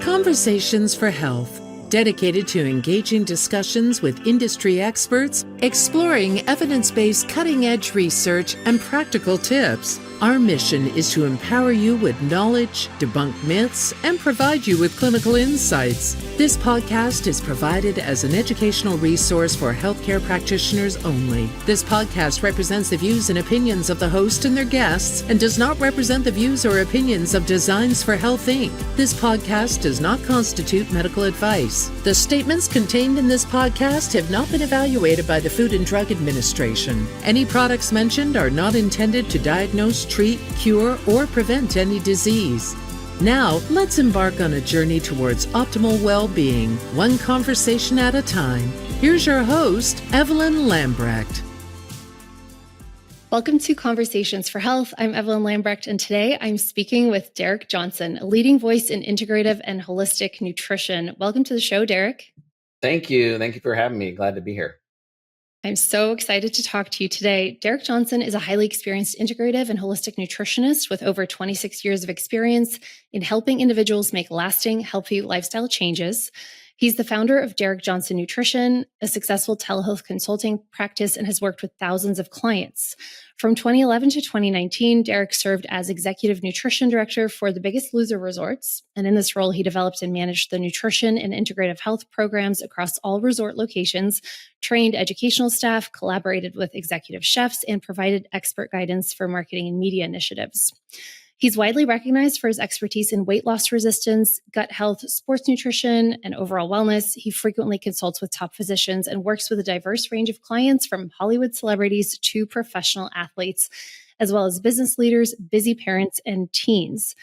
Conversations for Health, dedicated to engaging discussions with industry experts, exploring evidence-based cutting-edge research and practical tips. Our mission is to empower you with knowledge, debunk myths, and provide you with clinical insights. This podcast is provided as an educational resource for healthcare practitioners only. This podcast represents the views and opinions of the host and their guests and does not represent the views or opinions of Designs for Health, Inc. This podcast does not constitute medical advice. The statements contained in this podcast have not been evaluated by the Food and Drug Administration. Any products mentioned are not intended to diagnose, treat, cure, or prevent any disease. Now, let's embark on a journey towards optimal well-being, one conversation at a time. Here's your host, Evelyn Lambrecht. Welcome to Conversations for Health. I'm Evelyn Lambrecht, and today I'm speaking with Derek Johnson, a leading voice in integrative and holistic nutrition. Welcome to the show, Derek. Thank you. Thank you for having me. Glad to be here. I'm so excited to talk to you today. Derek Johnson is a highly experienced integrative and holistic nutritionist with over 26 years of experience in helping individuals make lasting, healthy lifestyle changes. He's the founder of Derek Johnson Nutrition, a successful telehealth consulting practice, and has worked with thousands of clients. From 2011 to 2019, Derek served as executive nutrition director for the Biggest Loser resorts. And in this role, he developed and managed the nutrition and integrative health programs across all resort locations, trained educational staff, collaborated with executive chefs, and provided expert guidance for marketing and media initiatives. He's widely recognized for his expertise in weight loss resistance, gut health, sports nutrition, and overall wellness. He frequently consults with top physicians and works with a diverse range of clients from Hollywood celebrities to professional athletes, as well as business leaders, busy parents, and teens.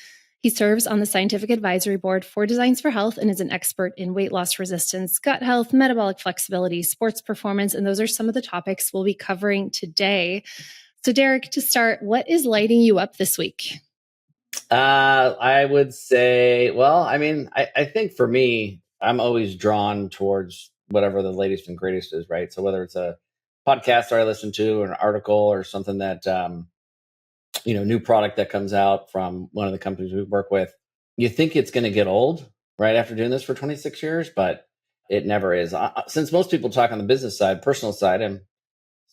He serves on the scientific advisory board for Designs for Health and is an expert in weight loss resistance, gut health, metabolic flexibility, sports performance, and those are some of the topics we'll be covering today. So Derek, to start, what is lighting you up this week? I would say, I think for me, I'm always drawn towards whatever the latest and greatest is, right? So whether it's a podcast that I listen to, or an article, or something that, new product that comes out from one of the companies we work with, you think it's going to get old, right? After doing this for 26 years, but it never is. Since most people talk on the business side, personal side, I'm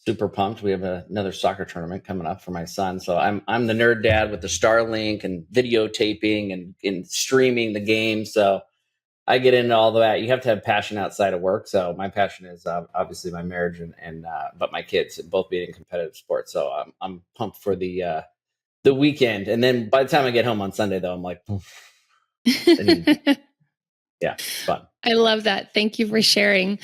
super pumped. We have another soccer tournament coming up for my son. So I'm the nerd dad with the Starlink and videotaping and streaming the game. So I get into all that. You have to have passion outside of work. So my passion is obviously my marriage and but my kids, and both being in competitive sports. So I'm pumped for the weekend. And then by the time I get home on Sunday, though, I'm like, yeah, fun. I love that. Thank you for sharing.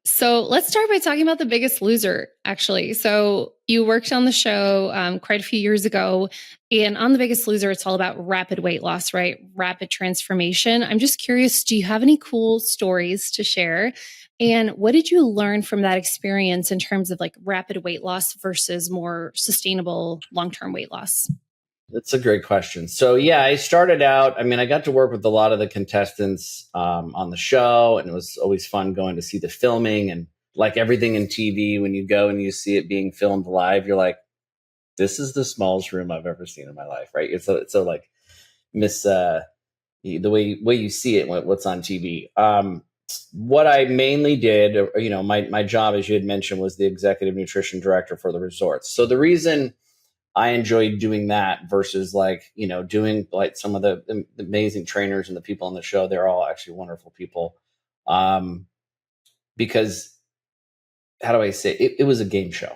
So let's start by talking about The Biggest Loser, actually. So you worked on the show quite a few years ago, and on The Biggest Loser, it's all about rapid weight loss, right? Rapid transformation. I'm just curious, do you have any cool stories to share? And what did you learn from that experience in terms of like rapid weight loss versus more sustainable long-term weight loss? That's a great question. So yeah, I started out, I got to work with a lot of the contestants on the show, and it was always fun going to see the filming. And like everything in TV, when you go and you see it being filmed live, you're like, this is the smallest room I've ever seen in my life, right? It's so like the way you see it, what's on TV. What I mainly did, my job, as you had mentioned, was the executive nutrition director for the resorts. So the reason I enjoyed doing that versus doing like some of the amazing trainers and the people on the show, they're all actually wonderful people. Because how do I say it was a game show,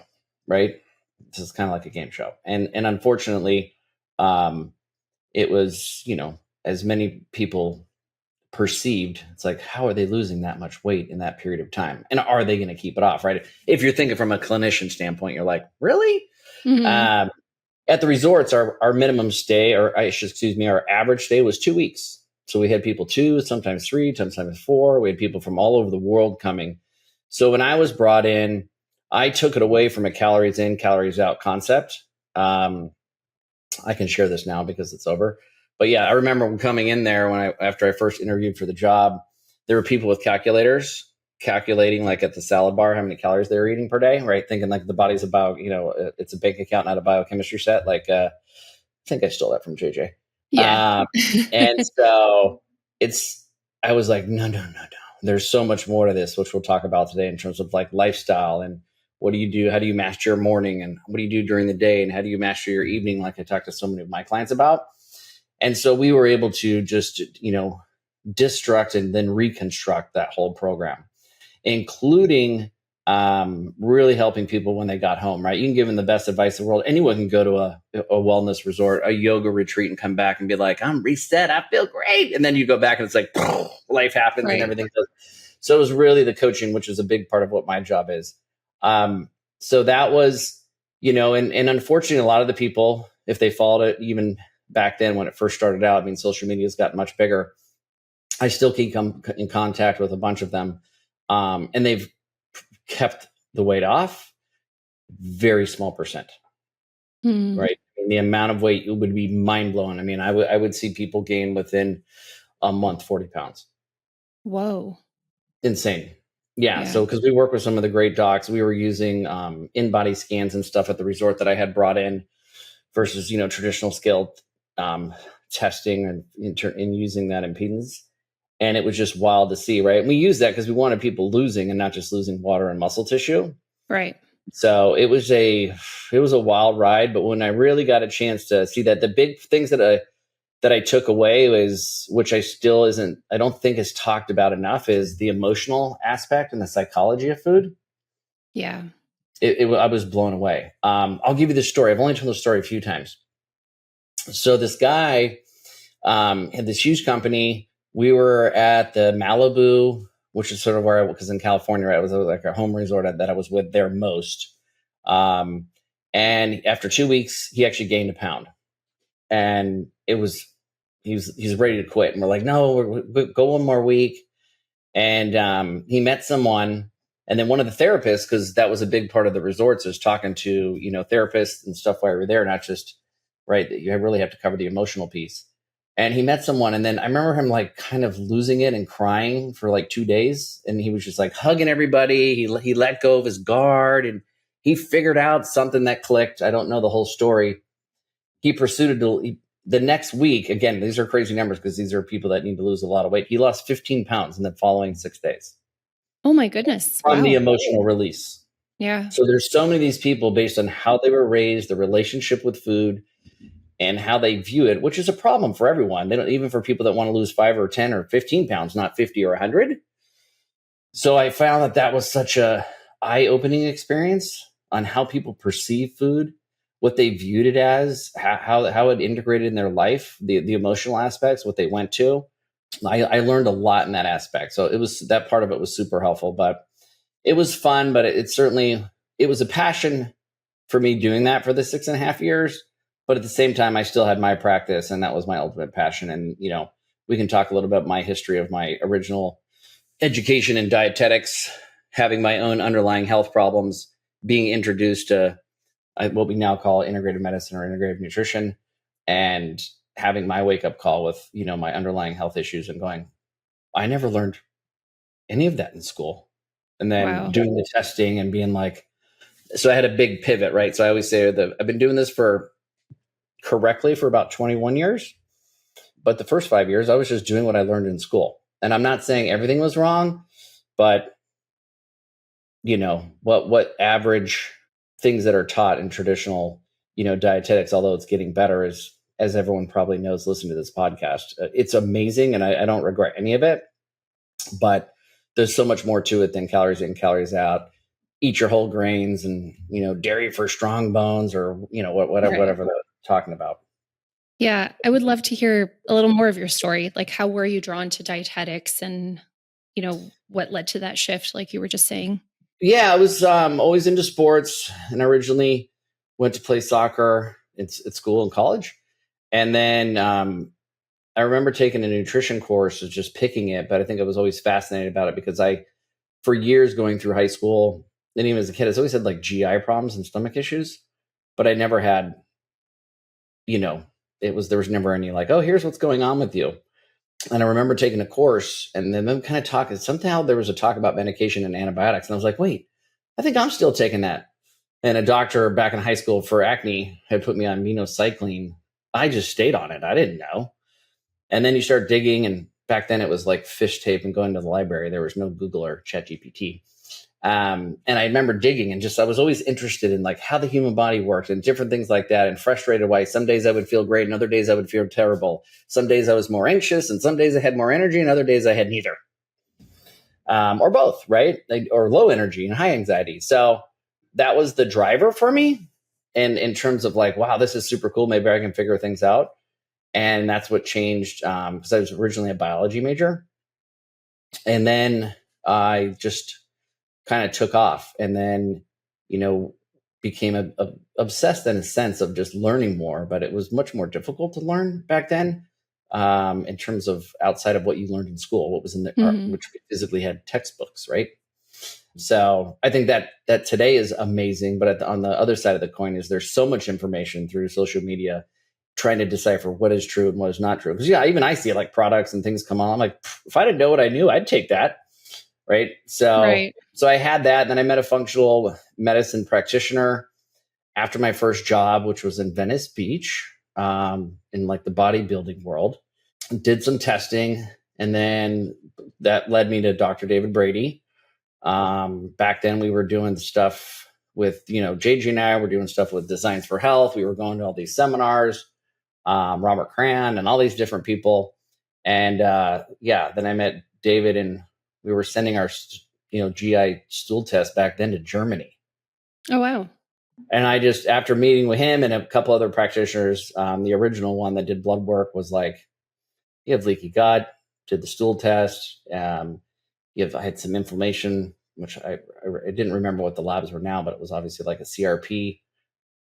right? This is kind of like a game show. And unfortunately, it was, as many people perceived, it's like, how are they losing that much weight in that period of time? And are they going to keep it off, right? If you're thinking from a clinician standpoint, you're like, really? Mm-hmm. At the resorts, our minimum stay, our average stay was 2 weeks. So we had people 2, sometimes 3, sometimes 4. We had people from all over the world coming. So when I was brought in, I took it away from a calories in, calories out concept. I can share this now because it's over. But yeah, I remember coming in there after I first interviewed for the job, there were people with calculators calculating like at the salad bar how many calories they were eating per day, right? Thinking like the body's about, it's a bank account, not a biochemistry set. Like think I stole that from JJ. Yeah. And so I was like, no. There's so much more to this, which we'll talk about today in terms of like lifestyle and what do you do? How do you master your morning and what do you do during the day? And how do you master your evening? Like I talked to so many of my clients about. And so we were able to just, destruct and then reconstruct that whole program, including really helping people when they got home, right? You can give them the best advice in the world. Anyone can go to a wellness resort, a yoga retreat and come back and be like, I'm reset. I feel great. And then you go back and it's like, life happens and everything goes. So it was really the coaching, which is a big part of what my job is. So that was, and unfortunately, a lot of the people, if they followed it, even back then when it first started out, I mean, social media has gotten much bigger. I still keep in contact with a bunch of them. And they've kept the weight off, very small percent, right? And the amount of weight, it would be mind blowing. I mean, I would see people gain within a month, 40 pounds. Whoa. Insane. Yeah. So, cause we work with some of the great docs, we were using in-body scans and stuff at the resort that I had brought in versus, traditional scale testing and using that impedance. And it was just wild to see, right? And we used that because we wanted people losing and not just losing water and muscle tissue. Right. So it was a wild ride. But when I really got a chance to see that, the big things that I took away was, which I don't think is talked about enough, is the emotional aspect and the psychology of food. Yeah. I was blown away. I'll give you this story. I've only told the story a few times. So this guy had this huge company. We were at the Malibu, which is sort of because in California, right, it was like a home resort that I was with there most. And after 2 weeks, he actually gained a pound, and he's ready to quit. And we're like, no, we'll go one more week. And he met someone, and then one of the therapists, because that was a big part of the resorts, is talking to therapists and stuff while we were there, not just right that you really have to cover the emotional piece. And he met someone, and then I remember him like kind of losing it and crying for like 2 days. And he was just like hugging everybody. He let go of his guard, and he figured out something that clicked. I don't know the whole story. He proceeded to the next week. Again, these are crazy numbers because these are people that need to lose a lot of weight. He lost 15 pounds in the following 6 days. Oh my goodness. From the emotional release. Yeah. So there's so many of these people based on how they were raised, the relationship with food, and how they view it, which is a problem for everyone. They don't, even for people that want to lose 5 or 10 or 15 pounds, not 50 or 100. So I found that was such a eye-opening experience on how people perceive food, what they viewed it as, how it integrated in their life, the emotional aspects, what they went to. I learned a lot in that aspect. So that part of it was super helpful, but it was fun, but it was a passion for me doing that for the 6.5 years. But at the same time, I still had my practice, and that was my ultimate passion. And, we can talk a little bit about my history of my original education in dietetics, having my own underlying health problems, being introduced to what we now call integrative medicine or integrative nutrition, and having my wake-up call with, my underlying health issues and going, I never learned any of that in school. And then doing the testing and being like, so I had a big pivot, right? So I always say that I've been doing this correctly for about 21 years. But the first 5 years, I was just doing what I learned in school. And I'm not saying everything was wrong, but what average things that are taught in traditional, dietetics, although it's getting better, is, as everyone probably knows, listen to this podcast. It's amazing. And I don't regret any of it, but there's so much more to it than calories in, calories out. Eat your whole grains and, dairy for strong bones, or, whatever they're talking about. Yeah. I would love to hear a little more of your story. Like, how were you drawn to dietetics, and, what led to that shift, like you were just saying? Yeah, I was always into sports, and I originally went to play soccer at school and college. And then I remember taking a nutrition course, was just picking it, but I think I was always fascinated about it because for years going through high school, and even as a kid, I always had like GI problems and stomach issues, but I never had, there was never any like, oh, here's what's going on with you. And I remember taking a course and then them kind of talking, somehow there was a talk about medication and antibiotics. And I was like, wait, I think I'm still taking that. And a doctor back in high school for acne had put me on minocycline I just stayed on it. I didn't know. And then you start digging, and back then it was like fish tape and going to the library. There was no Google or ChatGPT. And I remember digging and I was always interested in like how the human body worked and different things like that, and frustrated why some days I would feel great and other days I would feel terrible. Some days I was more anxious and some days I had more energy and other days I had neither. Or both, right? Or low energy and high anxiety. So that was the driver for me. And in terms of like, wow, this is super cool. Maybe I can figure things out. And that's what changed, because I was originally a biology major. And then I just kind of took off, and then, became obsessed in a sense of just learning more. But it was much more difficult to learn back then, in terms of outside of what you learned in school, what was in which we physically had textbooks, right? So I think that today is amazing. But on the other side of the coin is there's so much information through social media trying to decipher what is true and what is not true. Because even I see like products and things come on. I'm like, if I didn't know what I knew, I'd take that. Right. So I had that. And then I met a functional medicine practitioner after my first job, which was in Venice Beach, in like the bodybuilding world. Did some testing. And then that led me to Dr. David Brady. Back then we were doing stuff with, JJ and I were doing stuff with Designs for Health. We were going to all these seminars, Robert Cran and all these different people. And then I met David, and we were sending our, GI stool test back then to Germany. Oh, wow. And I just, after meeting with him and a couple other practitioners, the original one that did blood work was like, you have leaky gut, did the stool test. I had some inflammation, which I didn't remember what the labs were now, but it was obviously like a CRP.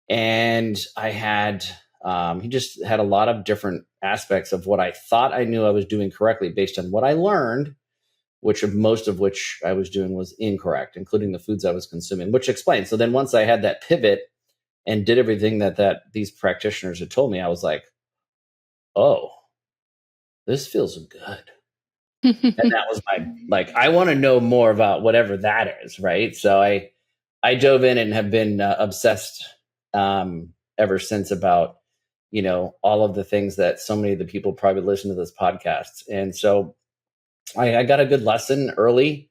And I had, he just had a lot of different aspects of what I thought I knew I was doing correctly based on what I learned, most of which I was doing was incorrect, including the foods I was consuming, which explains. So then once I had that pivot and did everything that these practitioners had told me, I was like, oh, this feels good. And that was I want to know more about whatever that is. Right. So I dove in and have been obsessed ever since about, all of the things that so many of the people probably listen to this podcast. And so I got a good lesson early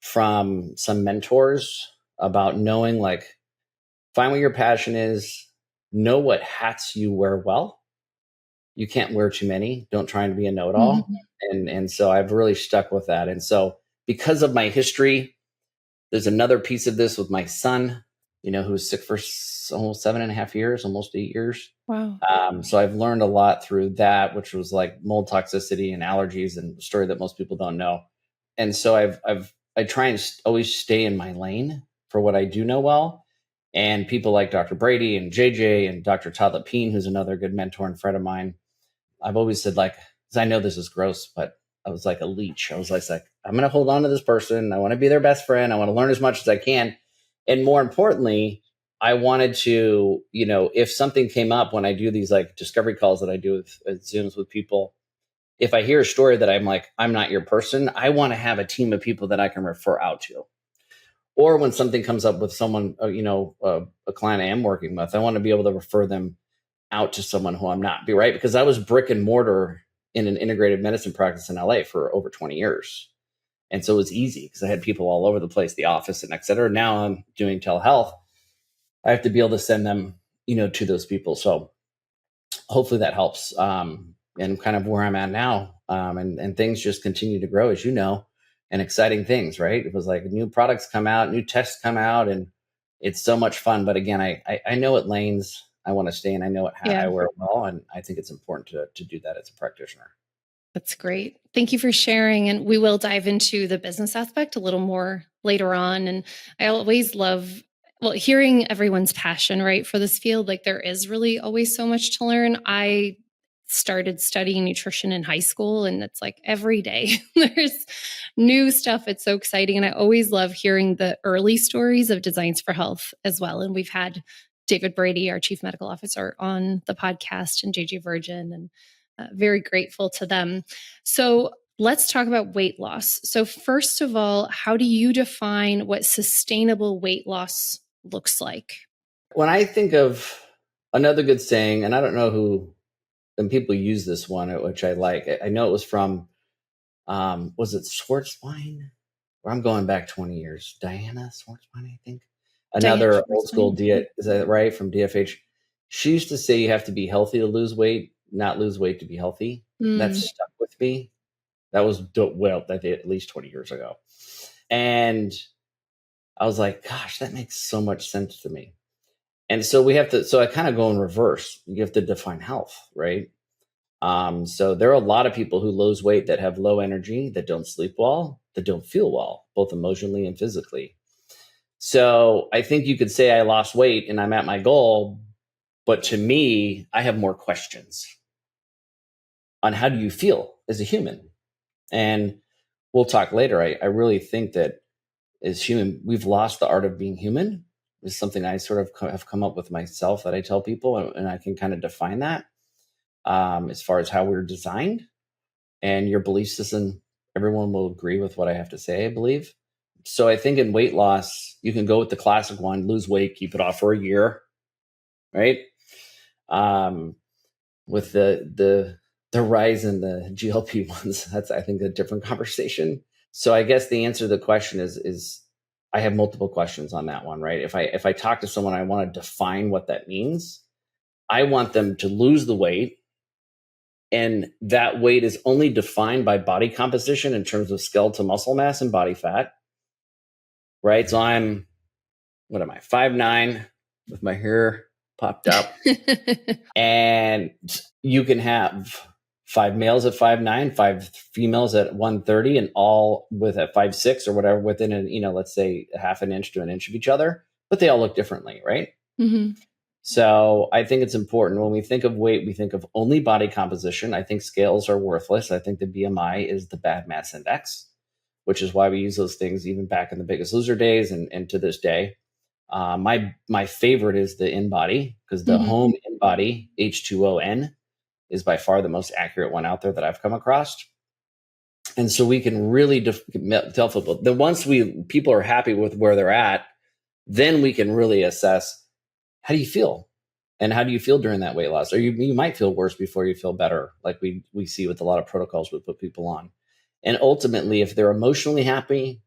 from some mentors about knowing, like, find what your passion is, know what hats you wear well. You can't wear too many. Don't try to be a know-it-all. Mm-hmm. And so I've really stuck with that. And so because of my history, there's another piece of this with my son, who was sick for almost 7.5 years, almost 8 years. Wow. So I've learned a lot through that, which was like mold toxicity and allergies, and a story that most people don't know. And so I try and always stay in my lane for what I do know well. And people like Dr. Brady and JJ and Dr. Todd Lapine, who's another good mentor and friend of mine, I've always said, like, because I know this is gross, but I was like a leech. I was like, I'm going to hold on to this person. I want to be their best friend. I want to learn as much as I can. And more importantly, I wanted to, if something came up when I do these like discovery calls that I do with Zooms with people, if I hear a story that I'm like, I'm not your person, I want to have a team of people that I can refer out to. Or when something comes up with someone, a client I am working with, I want to be able to refer them out to someone who I'm not, right? Because I was brick and mortar in an integrative medicine practice in LA for over 20 years. And so it was easy because I had people all over the place, the office and et cetera. Now I'm doing telehealth. I have to be able to send them, to those people. So hopefully that helps. And kind of where I'm at now. And things just continue to grow, as you know, and exciting things, right? It was like new products come out, new tests come out, and it's so much fun. But again, I know what lanes I want to stay in. I know what hat I wear well. And I think it's important to do that as a practitioner. That's great. Thank you for sharing. And we will dive into the business aspect a little more later on. And I always love, hearing everyone's passion, right, for this field. Like, there is really always so much to learn. I started studying nutrition in high school, and it's like every day there's new stuff. It's so exciting. And I always love hearing the early stories of Designs for Health as well. And we've had David Brady, our chief medical officer, on the podcast, and JJ Virgin, and very grateful to them. So let's talk about weight loss. So first of all, how do you define what sustainable weight loss looks like? When I think of another good saying, and I don't know who and people use this one, which I like. I know it was from, was it Schwartzbein? Or I'm going back 20 years. Diana Schwartzbein, I think. Diane Another old school Schwartzbein. diet, is that right? From DFH. She used to say you have to be healthy to lose weight, not lose weight to be healthy. That stuck with me. That was well, I think at least 20 years ago. And I was like, gosh, that makes so much sense to me. And so so I kind of go in reverse. You have to define health, right? So there are a lot of people who lose weight that have low energy, that don't sleep well, that don't feel well, both emotionally and physically. So I think you could say I lost weight and I'm at my goal, but to me, I have more questions on how do you feel as a human? And we'll talk later. I really think that as human, we've lost the art of being human. Is something I sort of have come up with myself that I tell people, and I can kind of define that as far as how we're designed. And your belief system, everyone will agree with what I have to say, I believe. So I think in weight loss, you can go with the classic one: lose weight, keep it off for a year, right? With the rise in the GLP ones, that's, I think, a different conversation. So I guess the answer to the question is I have multiple questions on that one, right? If I talk to someone, I want to define what that means. I want them to lose the weight, and that weight is only defined by body composition in terms of skeletal muscle mass and body fat, right? So I'm, what am I, 5'9", with my hair popped up. And you can have 5 males at 5'9", 5 females at 130, and all with at 5'6" or whatever, within let's say a half an inch to an inch of each other, but they all look differently, right? Mm-hmm. So I think it's important when we think of weight, we think of only body composition. I think scales are worthless. I think the BMI is the bad mass index, which is why we use those things even back in the Biggest Loser days and to this day. My favorite is the InBody, because the home InBody, H2ON, is by far the most accurate one out there that I've come across. And so we can really tell people that once people are happy with where they're at, then we can really assess, how do you feel? And how do you feel during that weight loss? Or you might feel worse before you feel better, like we see with a lot of protocols we put people on. And ultimately, if they're emotionally happy,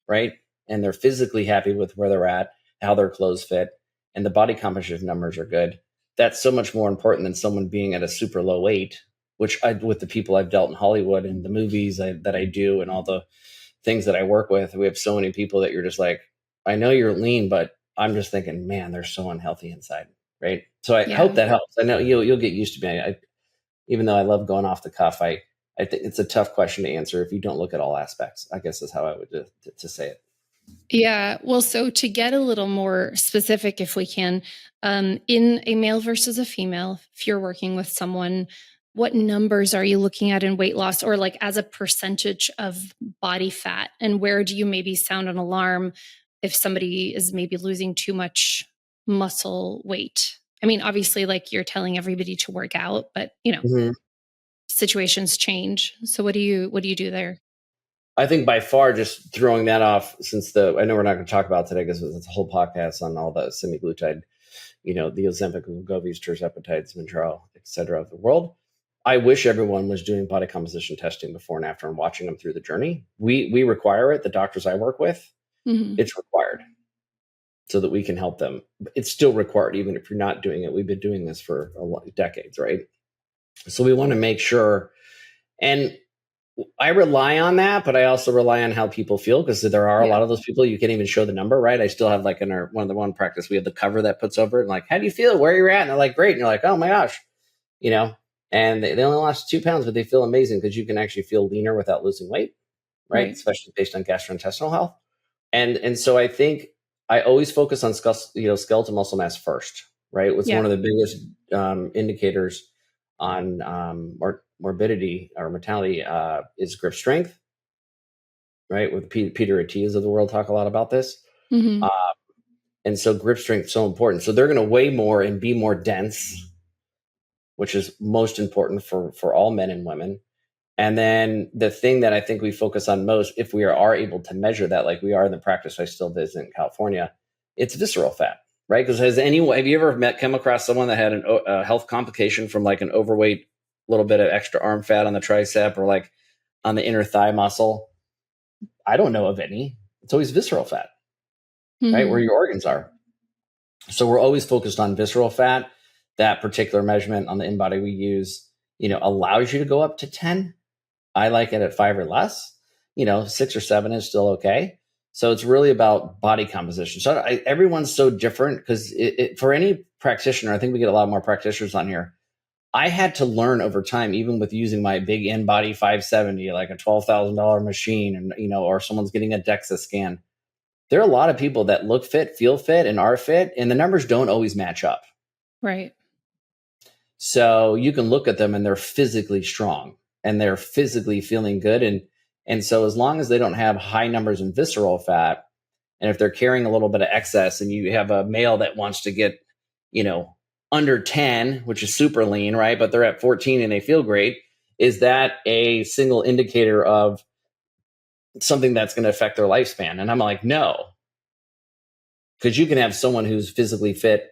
right, and they're physically happy with where they're at, how their clothes fit, and the body composition numbers are good, that's so much more important than someone being at a super low weight, which with the people I've dealt in Hollywood and the movies that I do and all the things that I work with, we have so many people that you're just like, I know you're lean, but I'm just thinking, man, they're so unhealthy inside, right? So I hope that helps. I know you'll get used to me. Even though I love going off the cuff, I think it's a tough question to answer if you don't look at all aspects, I guess is how I would to say it. Yeah. Well, so to get a little more specific, if we can, in a male versus a female, if you're working with someone, what numbers are you looking at in weight loss, or like as a percentage of body fat? And where do you maybe sound an alarm if somebody is maybe losing too much muscle weight? I mean, obviously, like you're telling everybody to work out, but situations change. So what do you do there? I think by far, just throwing that off, since I know we're not going to talk about today because it's a whole podcast on all the semaglutide, the Ozempic, Wegovys, tirzepatides, Mounjaro, et cetera of the world. I wish everyone was doing body composition testing before and after and watching them through the journey. We require it. The doctors I work with, it's required so that we can help them. It's still required, even if you're not doing it. We've been doing this for decades, right? So we want to make sure, and I rely on that, but I also rely on how people feel, because there are a lot of those people you can't even show the number, right? I still have, like, in our one practice, we have the cover that puts over it, and like, how do you feel? Where are you at? And they're like, great. And you're like, oh my gosh, and they only lost 2 pounds, but they feel amazing, because you can actually feel leaner without losing weight, right? Especially based on gastrointestinal health. And so I think I always focus on skeletal muscle mass first, right? It's one of the biggest indicators on morbidity or mortality is grip strength, right? With Peter Attias of the world talk a lot about this. And so grip strength is so important. So they're going to weigh more and be more dense, which is most important for all men and women. And then the thing that I think we focus on most, if we are able to measure that, like we are in the practice I still visit in California, it's visceral fat, right? Because have you ever come across someone that had a health complication from like an overweight little bit of extra arm fat on the tricep or like on the inner thigh muscle. I don't know of any. It's always visceral fat, right? Where your organs are. So we're always focused on visceral fat. That particular measurement on the InBody we use, allows you to go up to 10. I like it at 5 or less. 6 or 7 is still okay. So it's really about body composition. So everyone's so different because for any practitioner, I think we get a lot more practitioners on here. I had to learn over time, even with using my big InBody 570, like a $12,000 machine, and or someone's getting a DEXA scan. There are a lot of people that look fit, feel fit, and are fit, and the numbers don't always match up. Right. So you can look at them and they're physically strong and they're physically feeling good. And so as long as they don't have high numbers in visceral fat, and if they're carrying a little bit of excess and you have a male that wants to get, under 10, which is super lean, right? But they're at 14 and they feel great. Is that a single indicator of something that's going to affect their lifespan? And I'm like, no, because you can have someone who's physically fit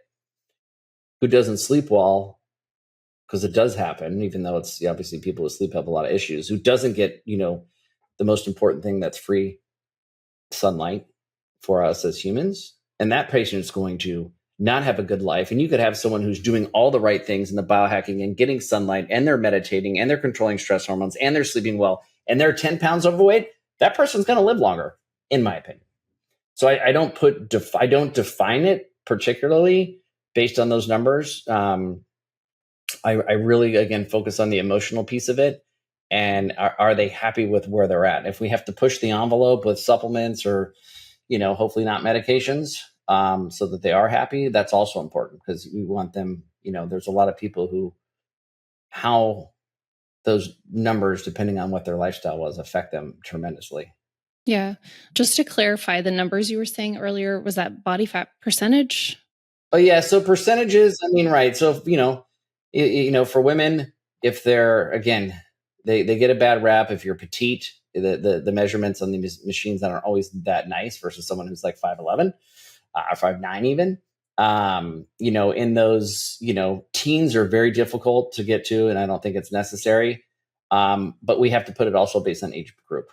who doesn't sleep well, because it does happen, even though it's obviously people with sleep have a lot of issues, who doesn't get, the most important thing, that's free sunlight for us as humans. And that patient is going to not have a good life. And you could have someone who's doing all the right things in the biohacking and getting sunlight, and they're meditating, and they're controlling stress hormones, and they're sleeping well, and they're 10 pounds overweight. That person's going to live longer, in my opinion. So I don't define it particularly based on those numbers. I really, again, focus on the emotional piece of it. And are they happy with where they're at? If we have to push the envelope with supplements or, hopefully not medications, so that they are happy, that's also important, because we want them, there's a lot of people who, how those numbers, depending on what their lifestyle was, affect them tremendously. Yeah. Just to clarify, the numbers you were saying earlier, was that body fat percentage? Oh yeah. So percentages, right. So, for women, if they're, again, they get a bad rap if you're petite. The measurements on these machines that aren't always that nice versus someone who's like 5'11", or 5'9" even. In those, teens are very difficult to get to, and I don't think it's necessary. But we have to put it also based on age group.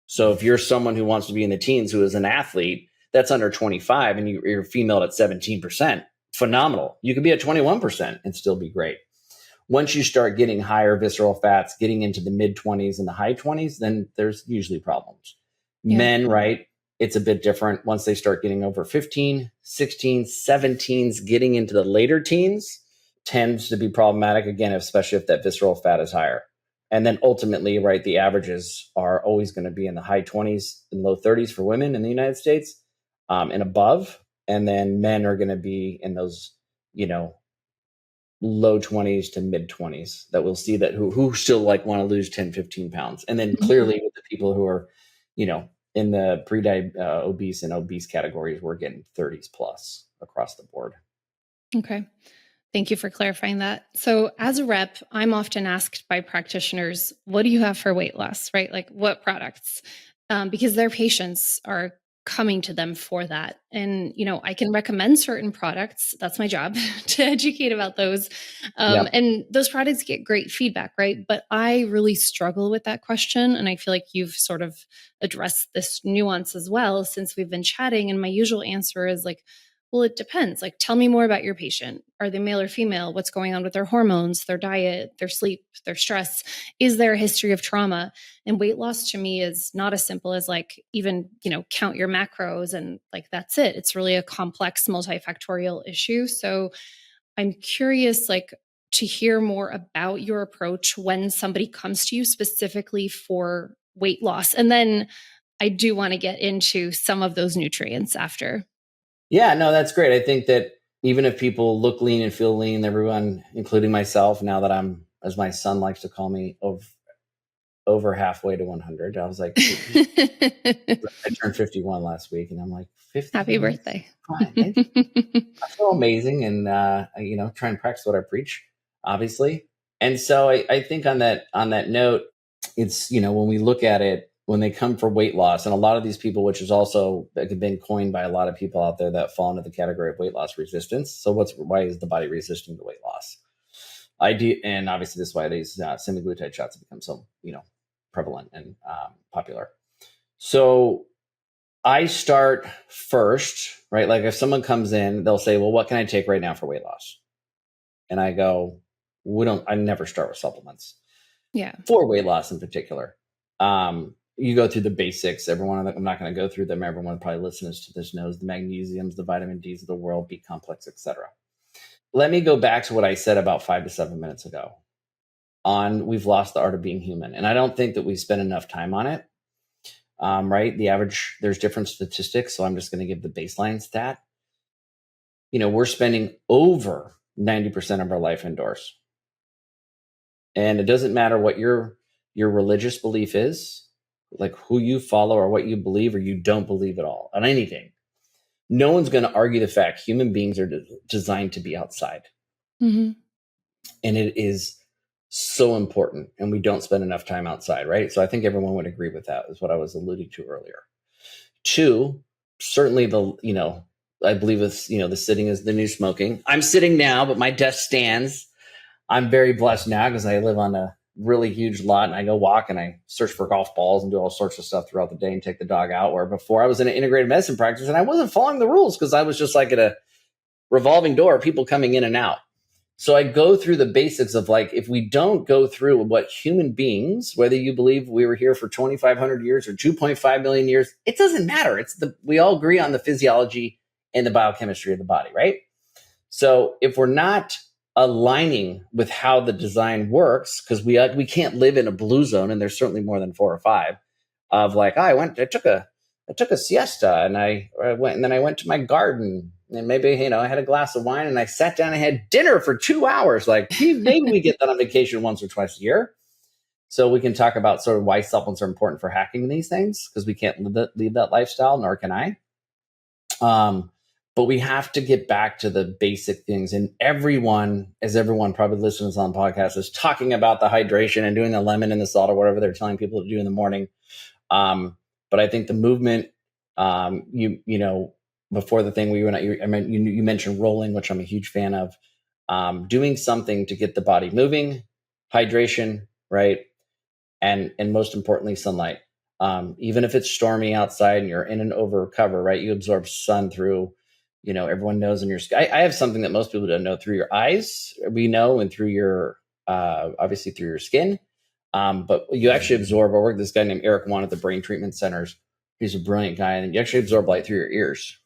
So if you're someone who wants to be in the teens who is an athlete that's under 25 and you're female at 17%, phenomenal. You could be at 21% and still be great. Once you start getting higher visceral fats, getting into the mid 20s and the high 20s, then there's usually problems. Yeah. Men, right? It's a bit different. Once they start getting over 15, 16, 17s, getting into the later teens tends to be problematic again, especially if that visceral fat is higher. And then ultimately, right, the averages are always going to be in the high 20s and low 30s for women in the United States, and above. And then men are going to be in those, low 20s to mid 20s, that we'll see that who still like want to lose 10, 15 pounds. And then clearly with the people who are, in the obese and obese categories, we're getting 30s plus across the board. Okay. Thank you for clarifying that. So as a rep, I'm often asked by practitioners, what do you have for weight loss, right? Like what products? Because their patients are coming to them for that. And, I can recommend certain products. That's my job, to educate about those. Yep. And those products get great feedback, right? But I really struggle with that question. And I feel like you've sort of addressed this nuance as well since we've been chatting. And my usual answer is like, well, it depends. Like, tell me more about your patient. Are they male or female? What's going on with their hormones, their diet, their sleep, their stress? Is there a history of trauma? And weight loss to me is not as simple as like even, count your macros and like, that's it. It's really a complex multifactorial issue. So I'm curious, like, to hear more about your approach when somebody comes to you specifically for weight loss. And then I do want to get into some of those nutrients after. Yeah, no, that's great. I think that even if people look lean and feel lean, everyone, including myself, now that I'm, as my son likes to call me, over halfway to 100. I was like, I turned 51 last week, and I'm like, 50. Happy birthday. I feel amazing, and try and practice what I preach, obviously. And so I think on that note, it's, when we look at it, when they come for weight loss, and a lot of these people, which is also been coined by a lot of people out there that fall into the category of weight loss resistance. So why is the body resisting the weight loss? I do, and obviously this is why these semaglutide shots have become so prevalent and popular. So I start first, right? Like if someone comes in, they'll say, "Well, what can I take right now for weight loss?" And I go, I never start with supplements. Yeah. For weight loss in particular. You go through the basics. Everyone, I'm not going to go through them. Everyone probably listens to this knows the magnesiums, the vitamin Ds of the world, B complex, etc. Let me go back to what I said about 5 to 7 minutes ago on we've lost the art of being human. And I don't think that we spend enough time on it. Right? The average, there's different statistics. So I'm just going to give the baseline stat. We're spending over 90% of our life indoors. And it doesn't matter what your religious belief is, like who you follow or what you believe or you don't believe at all on anything. No one's going to argue the fact human beings are designed to be outside. Mm-hmm. And it is so important. And we don't spend enough time outside, right? So I think everyone would agree with that, is what I was alluding to earlier. 2, certainly I believe it's, the sitting is the new smoking. I'm sitting now, but my desk stands. I'm very blessed now because I live on a really huge lot and I go walk and I search for golf balls and do all sorts of stuff throughout the day and take the dog out. Where before I was in an integrated medicine practice and I wasn't following the rules because I was just like at a revolving door, people coming in and out. So I go through the basics of like, if we don't go through what human beings, whether you believe we were here for 2,500 years or 2.5 million years, it doesn't matter. We all agree on the physiology and the biochemistry of the body, right? So if we're not aligning with how the design works, because we can't live in a blue zone, and there's certainly more than 4 or 5 of like, I took a siesta and I went to my garden and maybe, I had a glass of wine and I sat down and had dinner for 2 hours. Like maybe we get that on vacation once or twice a year. So we can talk about sort of why supplements are important for hacking these things, because we can't lead that lifestyle, nor can I. But we have to get back to the basic things. And everyone probably listens on podcasts is talking about the hydration and doing the lemon and the salt or whatever they're telling people to do in the morning. But I think the movement, before the thing you mentioned rolling, which I'm a huge fan of, doing something to get the body moving, hydration, right? And most importantly, sunlight. Even if it's stormy outside and you're in an over cover, right? You absorb sun through, everyone knows in your skin. I have something that most people don't know. Through your eyes, we know, and through your, obviously through your skin. But you actually absorb, I work with this guy named Eric Wan at the Brain Treatment Centers. He's a brilliant guy. And you actually absorb light through your ears.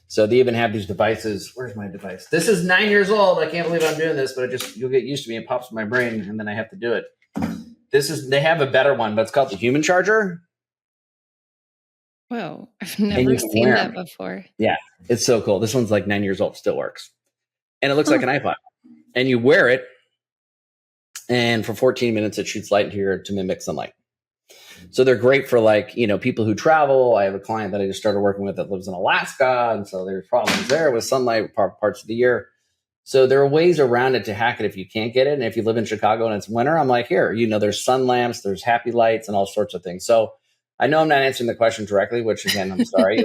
So they even have these devices. Where's my device? This is 9 years old. I can't believe I'm doing this, but you'll get used to me. It pops in my brain and then I have to do it. They have a better one, but it's called the Human Charger. Whoa, I've never seen that before. Yeah, it's so cool. This one's like 9 years old, still works. And it looks like an iPod. And you wear it, and for 14 minutes, it shoots light into your to mimic sunlight. So they're great for people who travel. I have a client that I just started working with that lives in Alaska. And so there's problems there with sunlight parts of the year. So there are ways around it to hack it if you can't get it. And if you live in Chicago and it's winter, I'm like, here, there's sun lamps, there's happy lights and all sorts of things. So I know I'm not answering the question directly, which again, I'm sorry.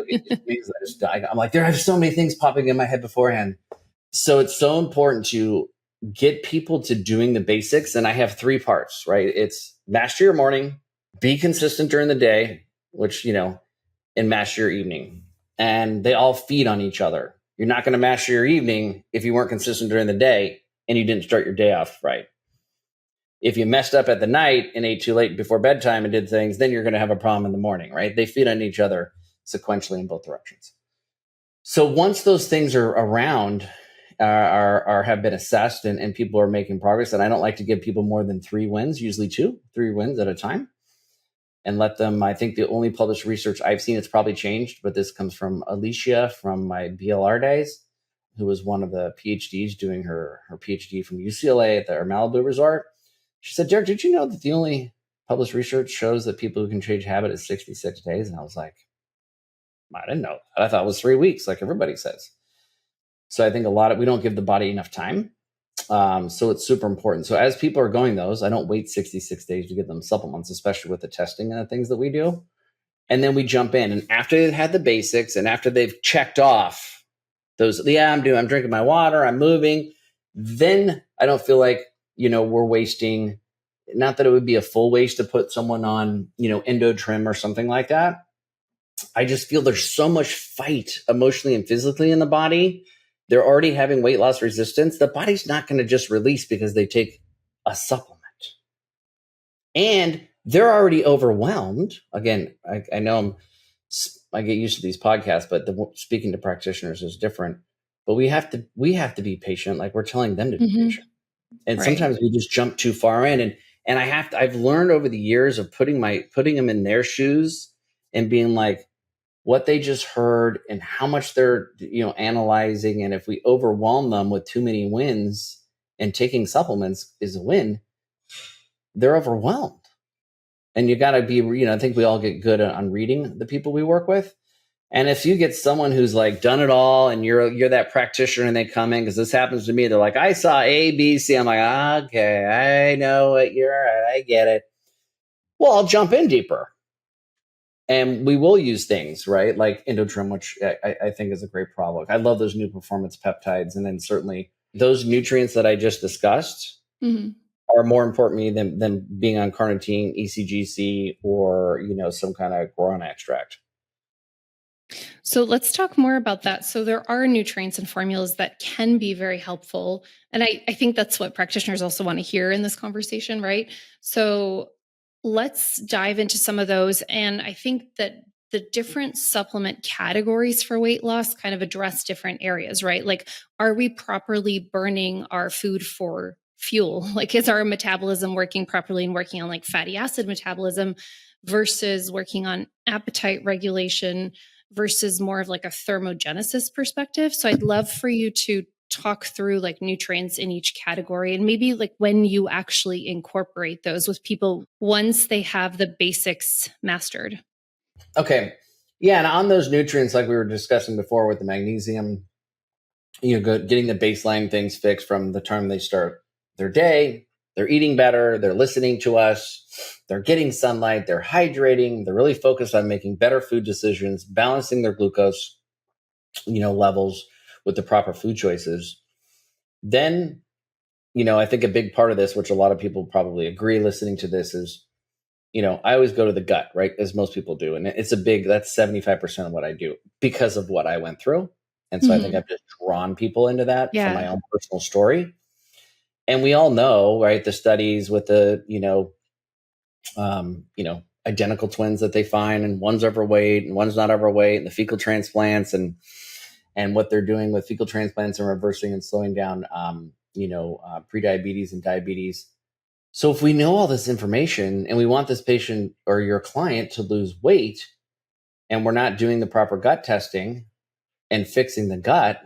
I'm like, there are so many things popping in my head beforehand. So it's so important to get people to doing the basics. And I have 3 parts, right? It's master your morning, be consistent during the day, which, and master your evening. And they all feed on each other. You're not going to master your evening if you weren't consistent during the day and you didn't start your day off right. If you messed up at the night and ate too late before bedtime and did things, then you're going to have a problem in the morning, right? They feed on each other sequentially in both directions. So once those things are around, have been assessed and people are making progress, and I don't like to give people more than 3 wins, usually 3 wins at a time, and let them. I think the only published research I've seen, it's probably changed, but this comes from Alicia from my BLR days, who was one of the PhDs doing her PhD from UCLA at their Malibu resort. She said, Derek, did you know that the only published research shows that people who can change habit is 66 days? And I was like, I didn't know that. I thought it was 3 weeks, like everybody says. So I think we don't give the body enough time. So it's super important. So as people are going those, I don't wait 66 days to give them supplements, especially with the testing and the things that we do. And then we jump in. And after they've had the basics and after they've checked off those, I'm drinking my water, I'm moving, then I don't feel like, we're wasting, not that it would be a full waste to put someone on, endo trim or something like that. I just feel there's so much fight emotionally and physically in the body. They're already having weight loss resistance. The body's not going to just release because they take a supplement. And they're already overwhelmed. Again, I know I get used to these podcasts, but speaking to practitioners is different. But we have to be patient, like we're telling them to be patient. And sometimes we just jump too far in. And I've learned over the years of putting them in their shoes and being like, what they just heard and how much they're, analyzing. And if we overwhelm them with too many wins, and taking supplements is a win, they're overwhelmed. And you got to be, I think we all get good on reading the people we work with. And if you get someone who's like done it all and you're that practitioner and they come in, because this happens to me, they're like, I saw A, B, C. I'm like, okay, I know it. I get it. Well, I'll jump in deeper. And we will use things, right? Like endotrim, which I think is a great product. I love those new performance peptides. And then certainly those nutrients that I just discussed are more important to me than being on carnitine, ECGC, or, some kind of guarana extract. So let's talk more about that. So there are nutrients and formulas that can be very helpful. And I think that's what practitioners also want to hear in this conversation, right? So let's dive into some of those. And I think that the different supplement categories for weight loss kind of address different areas, right? Like, are we properly burning our food for fuel? Like, is our metabolism working properly and working on like fatty acid metabolism versus working on appetite regulation versus more of like a thermogenesis perspective? So I'd love for you to talk through like nutrients in each category and maybe like when you actually incorporate those with people once they have the basics mastered. Okay. Yeah. And on those nutrients, like we were discussing before with the magnesium, getting the baseline things fixed from the time they start their day, they're eating better, they're listening to us, they're getting sunlight, they're hydrating, they're really focused on making better food decisions, balancing their glucose, levels with the proper food choices. Then, I think a big part of this, which a lot of people probably agree listening to this, is, I always go to the gut, right? As most people do. And that's 75% of what I do because of what I went through. And so I think I've just drawn people into that from my own personal story. And we all know, right, the studies with the, identical twins that they find, and one's overweight and one's not overweight, and the fecal transplants and what they're doing with fecal transplants and reversing and slowing down, prediabetes and diabetes. So if we know all this information and we want this patient or your client to lose weight, and we're not doing the proper gut testing and fixing the gut,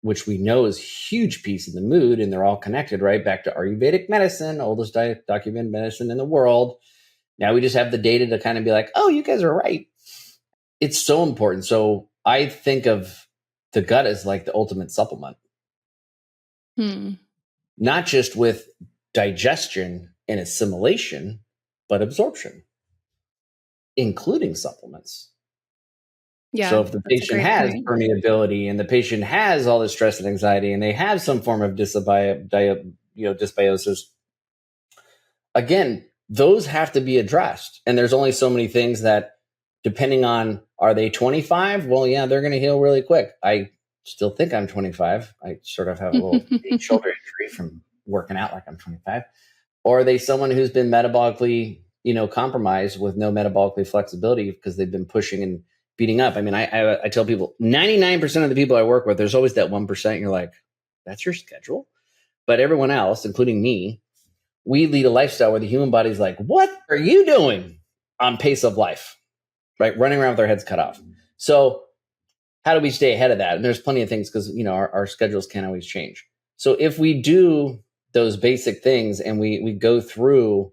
which we know is a huge piece of the mood, and they're all connected, right? Back to Ayurvedic medicine, oldest documented medicine in the world. Now we just have the data to kind of be like, oh, you guys are right. It's so important. So I think of the gut as like the ultimate supplement. Not just with digestion and assimilation, but absorption, including supplements. Yeah, so if the patient has permeability and the patient has all this stress and anxiety and they have some form of dysbiosis, again, those have to be addressed. And there's only so many things that, depending on, are they 25? Well, yeah, they're going to heal really quick. I still think I'm 25. I sort of have a little shoulder injury from working out like I'm 25. Or are they someone who's been metabolically, compromised with no metabolically flexibility because they've been pushing and beating up? I mean, I tell people 99% of the people I work with, there's always that 1%. You're like, that's your schedule. But everyone else, including me, we lead a lifestyle where the human body's like, what are you doing on pace of life? Right? Running around with our heads cut off. So how do we stay ahead of that? And there's plenty of things because, our schedules can't always change. So if we do those basic things and we go through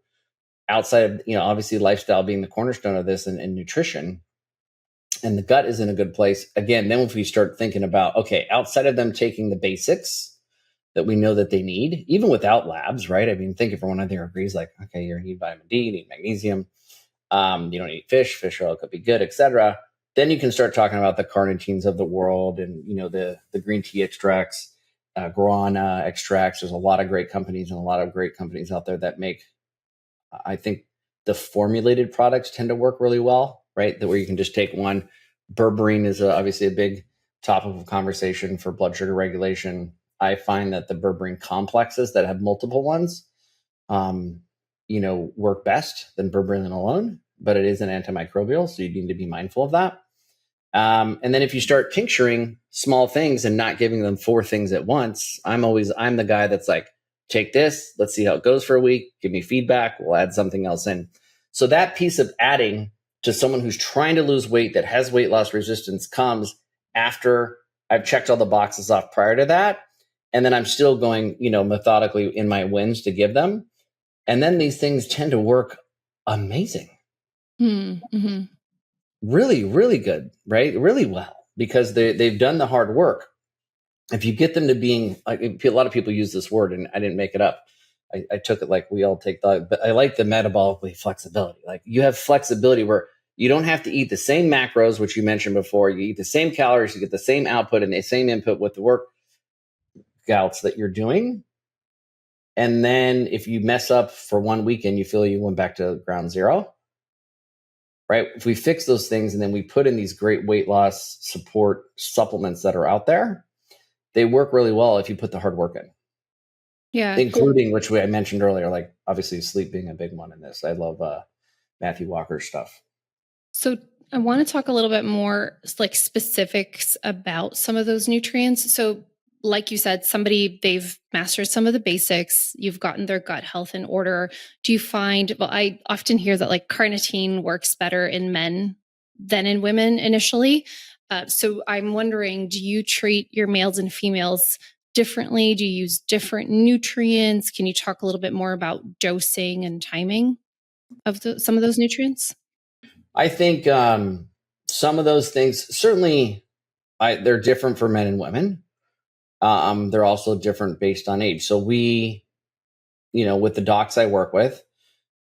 outside of, obviously lifestyle being the cornerstone of this and nutrition, and the gut is in a good place, again, then if we start thinking about, okay, outside of them taking the basics that we know that they need, even without labs, right? I mean, think if everyone out there agrees, like, okay, you need vitamin D, you need magnesium, you don't eat fish oil could be good, etc. Then you can start talking about the carnitines of the world and, the green tea extracts guarana extracts. There's a lot of great companies and a lot of great companies out there that make, I think the formulated products tend to work really well, right? That where you can just take one. Berberine is obviously a big topic of conversation for blood sugar regulation. I find that the berberine complexes that have multiple ones, work best than berberine alone, but it is an antimicrobial, so you need to be mindful of that. And then if you start tincturing small things and not giving them 4 things at once, I'm the guy that's like, take this, let's see how it goes for a week, give me feedback, we'll add something else in. So that piece of adding to someone who's trying to lose weight that has weight loss resistance comes after I've checked all the boxes off prior to that. And then I'm still going, methodically in my wins to give them. And then these things tend to work amazing. Mm-hmm. Really, really good, right? Really well, because they've done the hard work. If you get them to being, a lot of people use this word and I didn't make it up. I took it like we all take that, but I like the metabolically flexibility. Like you have flexibility where you don't have to eat the same macros, which you mentioned before. You eat the same calories, you get the same output and the same input with the workouts that you're doing. And then if you mess up for one weekend, you feel you went back to ground zero. Right? If we fix those things and then we put in these great weight loss support supplements that are out there, they work really well if you put the hard work in. Yeah. Including, which I mentioned earlier, like obviously sleep being a big one in this. I love Matthew Walker's stuff. So I want to talk a little bit more like specifics about some of those nutrients. So like you said, they've mastered some of the basics. You've gotten their gut health in order. Do you find, I often hear that like carnitine works better in men than in women initially. So I'm wondering, do you treat your males and females differently? Do you use different nutrients? Can you talk a little bit more about dosing and timing of some of those nutrients? I think some of those things, certainly they're different for men and women. They're also different based on age. So we, with the docs I work with,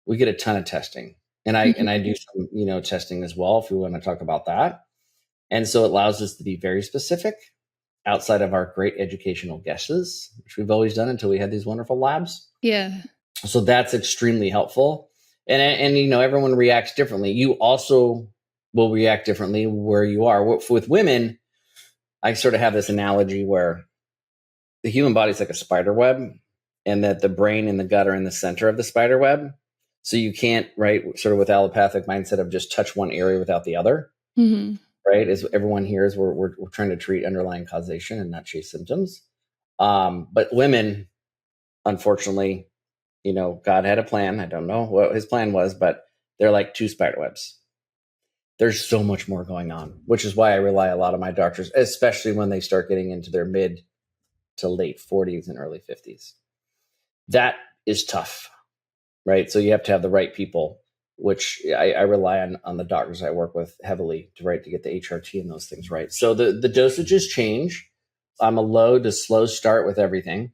we get a ton of testing. And I do some, testing as well, if we want to talk about that. And so it allows us to be very specific outside of our great educational guesses, which we've always done until we had these wonderful labs. Yeah. So that's extremely helpful. And everyone reacts differently. You also will react differently where you are. With women, I sort of have this analogy where the human body is like a spider web, and that the brain and the gut are in the center of the spider web. So you can't, right, sort of with allopathic mindset of just touch one area without the other. Mm-hmm. Right? As everyone hears, we're trying to treat underlying causation and not chase symptoms. But women, unfortunately, God had a plan. I don't know what his plan was, but they're like 2 spider webs. There's so much more going on, which is why I rely a lot on my doctors, especially when they start getting into their mid to late 40s and early 50s. That is tough, right? So you have to have the right people, which I rely on the doctors I work with heavily to get the HRT and those things right. So the dosages change. I'm a low to slow start with everything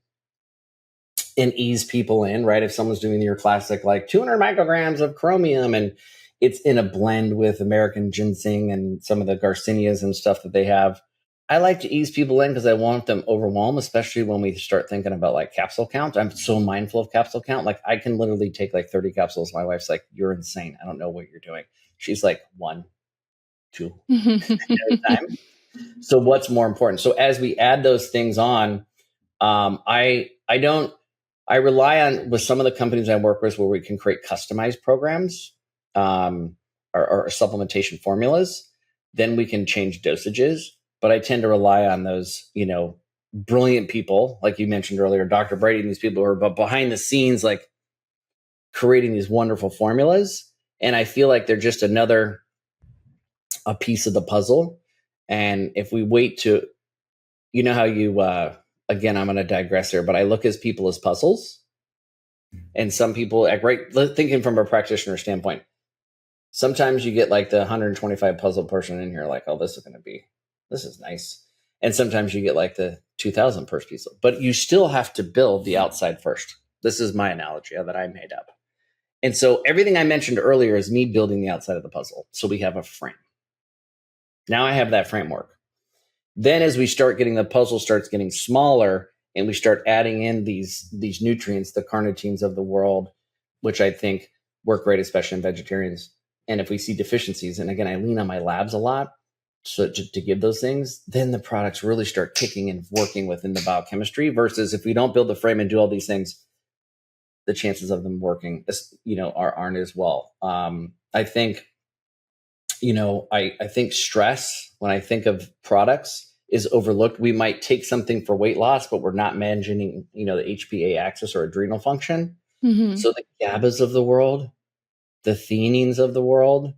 and ease people in, right? If someone's doing your classic like 200 micrograms of chromium and it's in a blend with American ginseng and some of the Garcinias and stuff that they have, I like to ease people in because I want them overwhelmed, especially when we start thinking about like capsule count. I'm so mindful of capsule count. Like I can literally take like 30 capsules. My wife's like, you're insane. I don't know what you're doing. She's like 1, 2 at a time. So what's more important? So as we add those things on, I rely on with some of the companies I work with where we can create customized programs or supplementation formulas. Then we can change dosages. But I tend to rely on those, brilliant people, like you mentioned earlier, Dr. Brady and these people who are behind the scenes, like creating these wonderful formulas. And I feel like they're just a piece of the puzzle. And if we wait to, how you, again, I'm going to digress here, but I look at people as puzzles. And some people, thinking from a practitioner standpoint, sometimes you get like the 125 puzzle person in here, like, oh, this is nice. And sometimes you get like the 2000 first piece, but you still have to build the outside first. This is my analogy that I made up. And so everything I mentioned earlier is me building the outside of the puzzle. So we have a frame. Now I have that framework. Then as we start getting the puzzle starts getting smaller and we start adding in these nutrients, the carnitines of the world, which I think work great, especially in vegetarians. And if we see deficiencies, and again, I lean on my labs a lot so to give those things, then the products really start kicking and working within the biochemistry, versus if we don't build the frame and do all these things, the chances of them working, aren't as well. I think, I think stress, when I think of products, is overlooked. We might take something for weight loss, but we're not managing, the HPA axis or adrenal function. Mm-hmm. So the GABAs of the world, the theanines of the world,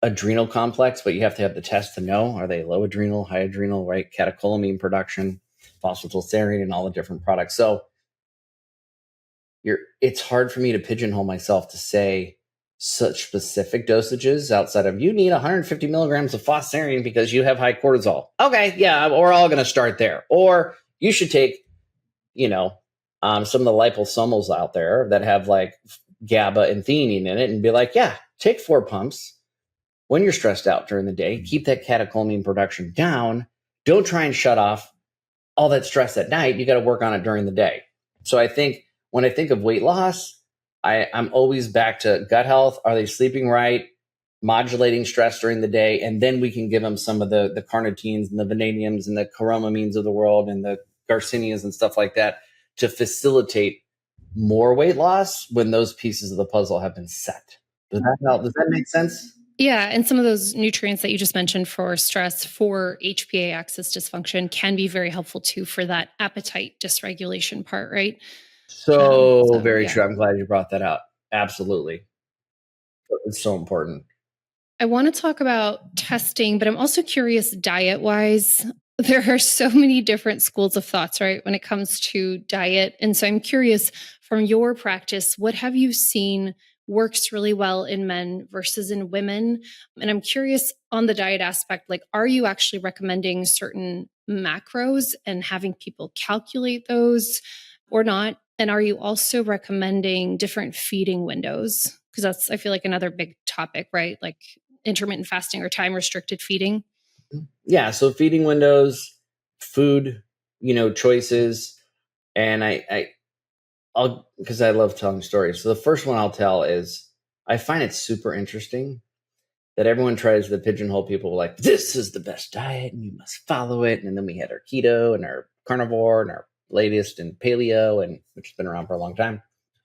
adrenal complex, but you have to have the test to know, are they low adrenal, high adrenal, right? Catecholamine production, phosphatidylserine, and all the different products. So it's hard for me to pigeonhole myself to say such specific dosages outside of, you need 150 milligrams of phosphorine because you have high cortisol. Okay, yeah, we're all going to start there. Or you should take, some of the liposomals out there that have like GABA and theanine in it, and be like, yeah, take 4 pumps when you're stressed out during the day. Keep that catecholamine production down. Don't try and shut off all that stress at night. You got to work on it during the day. So I think when I think of weight loss, I'm always back to gut health. Are they sleeping right? Modulating stress during the day. And then we can give them some of the carnitines and the vanadiums and the coromamines of the world and the garcinias and stuff like that to facilitate more weight loss when those pieces of the puzzle have been set. Does that help? Does that make sense? Yeah. And some of those nutrients that you just mentioned for stress, for HPA axis dysfunction, can be very helpful too for that appetite dysregulation part, right? So very true. I'm glad you brought that out. Absolutely. It's so important. I want to talk about testing, but I'm also curious diet wise. There are so many different schools of thoughts, right, when it comes to diet. And so I'm curious, from your practice, what have you seen works really well in men versus in women? And I'm curious on the diet aspect, like, are you actually recommending certain macros and having people calculate those or not? And are you also recommending different feeding windows? Because that's, I feel like, another big topic, right? Like intermittent fasting or time restricted feeding. Yeah. So feeding windows, food, choices. And I'll, because I love telling stories. So the first one I'll tell is, I find it super interesting that everyone tries to pigeonhole people like, this is the best diet and you must follow it. And then we had our keto and our carnivore and our latest and paleo, and which has been around for a long time.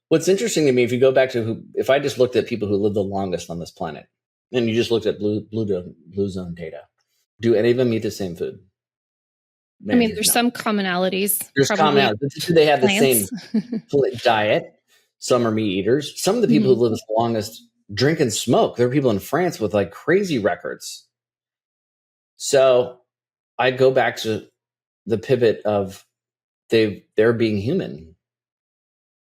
What's interesting to me, if you go back to if I just looked at people who live the longest on this planet, and you just looked at blue zone data, do any of them eat the same food? I mean, there's some commonalities. There's commonalities. Do they have plants? The same diet? Some are meat eaters. Some of the people who live the longest drink and smoke. There are people in France with like crazy records. So I go back to the pivot of they're being human.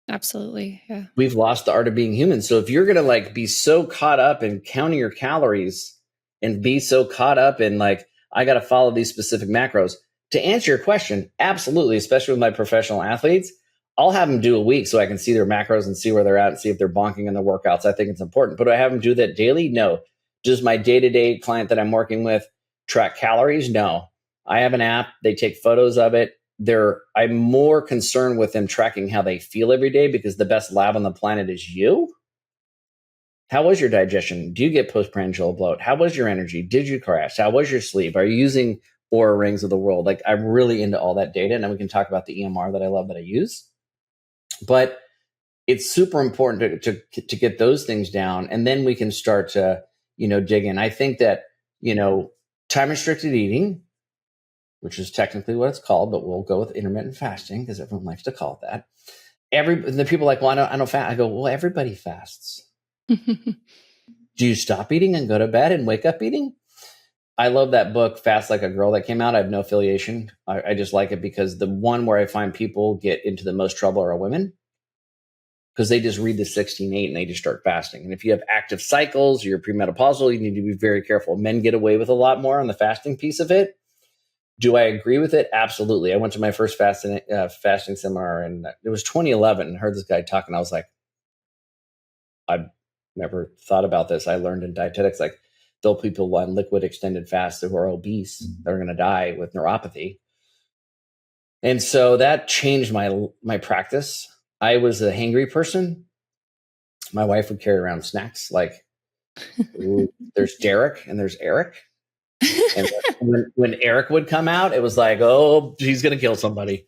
Absolutely. Yeah. We've lost the art of being human. So if you're going to like be so caught up in counting your calories and be so caught up in like, I got to follow these specific macros, to answer your question, absolutely. Especially with my professional athletes, I'll have them do a week so I can see their macros and see where they're at and see if they're bonking in the workouts. I think it's important. But do I have them do that daily? No. Does my day-to-day client that I'm working with track calories? No. I have an app. They take photos of it. I'm more concerned with them tracking how they feel every day, because the best lab on the planet is you. How was your digestion? Do you get postprandial bloat? How was your energy? Did you crash? How was your sleep? Are you using Aura Rings of the world? Like, I'm really into all that data. And then we can talk about the EMR that I love that I use. But it's super important to get those things down. And then we can start to, dig in. I think that, time restricted eating, which is technically what it's called, but we'll go with intermittent fasting because everyone likes to call it that. The people are like, well, I don't fast. I go, well, everybody fasts. Do you stop eating and go to bed and wake up eating? I love that book, Fast Like a Girl, that came out. I have no affiliation. I just like it because the one where I find people get into the most trouble are women, because they just read the 16:8 and they just start fasting. And if you have active cycles, you're premenopausal, you need to be very careful. Men get away with a lot more on the fasting piece of it. Do I agree with it? Absolutely. I went to my first fasting seminar, and it was 2011, and heard this guy talking. I was like, I've never thought about this. I learned in dietetics, like, they'll people on liquid extended fast who are obese, they're going to die with neuropathy. And so that changed my practice. I was a hangry person. My wife would carry around snacks like, ooh, there's Derek and there's Eric. And when Eric would come out, it was like, oh, he's going to kill somebody.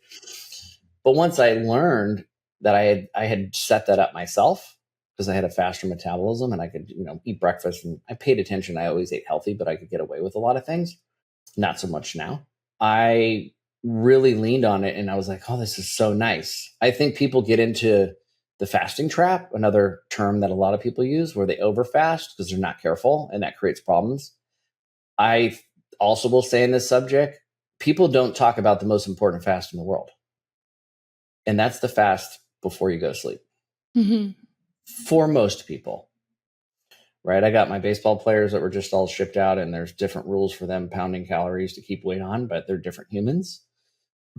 But once I learned that I had set that up myself because I had a faster metabolism and I could, eat breakfast, and I paid attention. I always ate healthy, but I could get away with a lot of things. Not so much now. I really leaned on it and I was like, oh, this is so nice. I think people get into the fasting trap, another term that a lot of people use, where they overfast because they're not careful, and that creates problems. I also will say in this subject, people don't talk about the most important fast in the world. And that's the fast before you go to sleep. Mm-hmm. For most people, right? I got my baseball players that were just all shipped out, and there's different rules for them pounding calories to keep weight on, but they're different humans.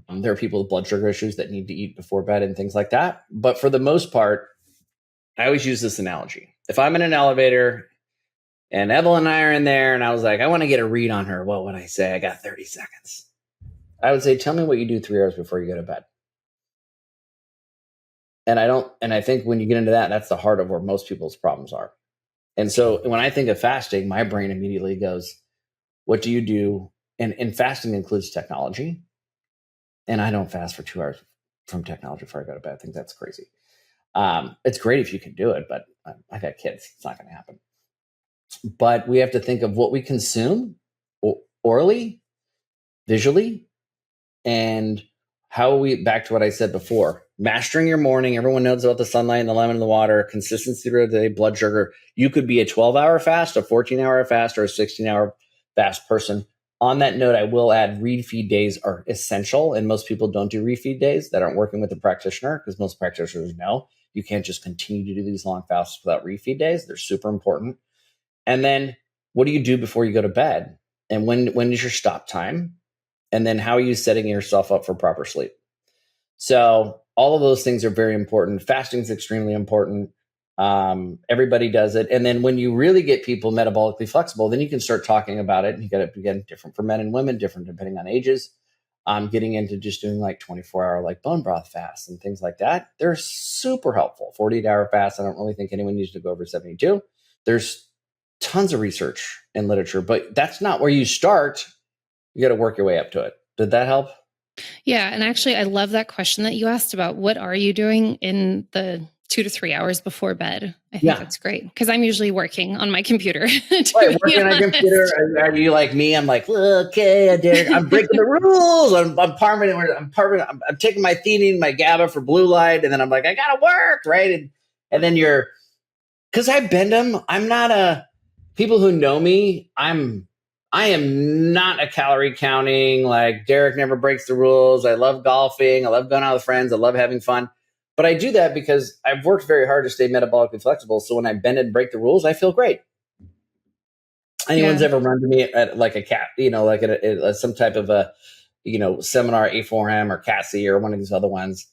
There are people with blood sugar issues that need to eat before bed and things like that. But for the most part, I always use this analogy. If I'm in an elevator and Evelyn and I are in there and I was like, I want to get a read on her, what would I say? I got 30 seconds. I would say, tell me what you do 3 hours before you go to bed. And I think when you get into that, that's the heart of where most people's problems are. And so when I think of fasting, my brain immediately goes, what do you do? And fasting includes technology. And I don't fast for 2 hours from technology before I go to bed. I think that's crazy. It's great if you can do it, but I got kids. It's not going to happen. But we have to think of what we consume orally, visually, and how we, back to what I said before, mastering your morning. Everyone knows about the sunlight and the lemon in the water, consistency throughout the day, blood sugar. You could be a 12-hour fast, a 14-hour fast, or a 16-hour fast person. On that note, I will add refeed days are essential, and most people don't do refeed days that aren't working with a practitioner, because most practitioners know you can't just continue to do these long fasts without refeed days. They're super important. And then what do you do before you go to bed? And when is your stop time? And then how are you setting yourself up for proper sleep? So all of those things are very important. Fasting is extremely important. Everybody does it. And then when you really get people metabolically flexible, then you can start talking about it. And you got to, again, different for men and women, different depending on ages. Getting into just doing like 24-hour like bone broth fasts and things like that. They're super helpful. 48-hour fasts. I don't really think anyone needs to go over 72. There's tons of research and literature, but that's not where you start. You got to work your way up to it. Did that help? Yeah. And actually, I love that question that you asked about what are you doing in the 2 to 3 hours before bed. I think that's great, because I'm usually working on my computer. Right, working on a computer. Are you like me? I'm like, okay, Derek, I'm breaking the rules. I'm taking my theanine, my GABA for blue light, and then I'm like, I gotta work, right? And then because I bend them. I'm not people who know me. I am not a calorie counting, like Derek never breaks the rules. I love golfing. I love going out with friends. I love having fun. But I do that because I've worked very hard to stay metabolically flexible. So when I bend and break the rules, I feel great. Anyone's ever run to me at like a cat, like at some type of a, seminar, A4M or CATSI or one of these other ones.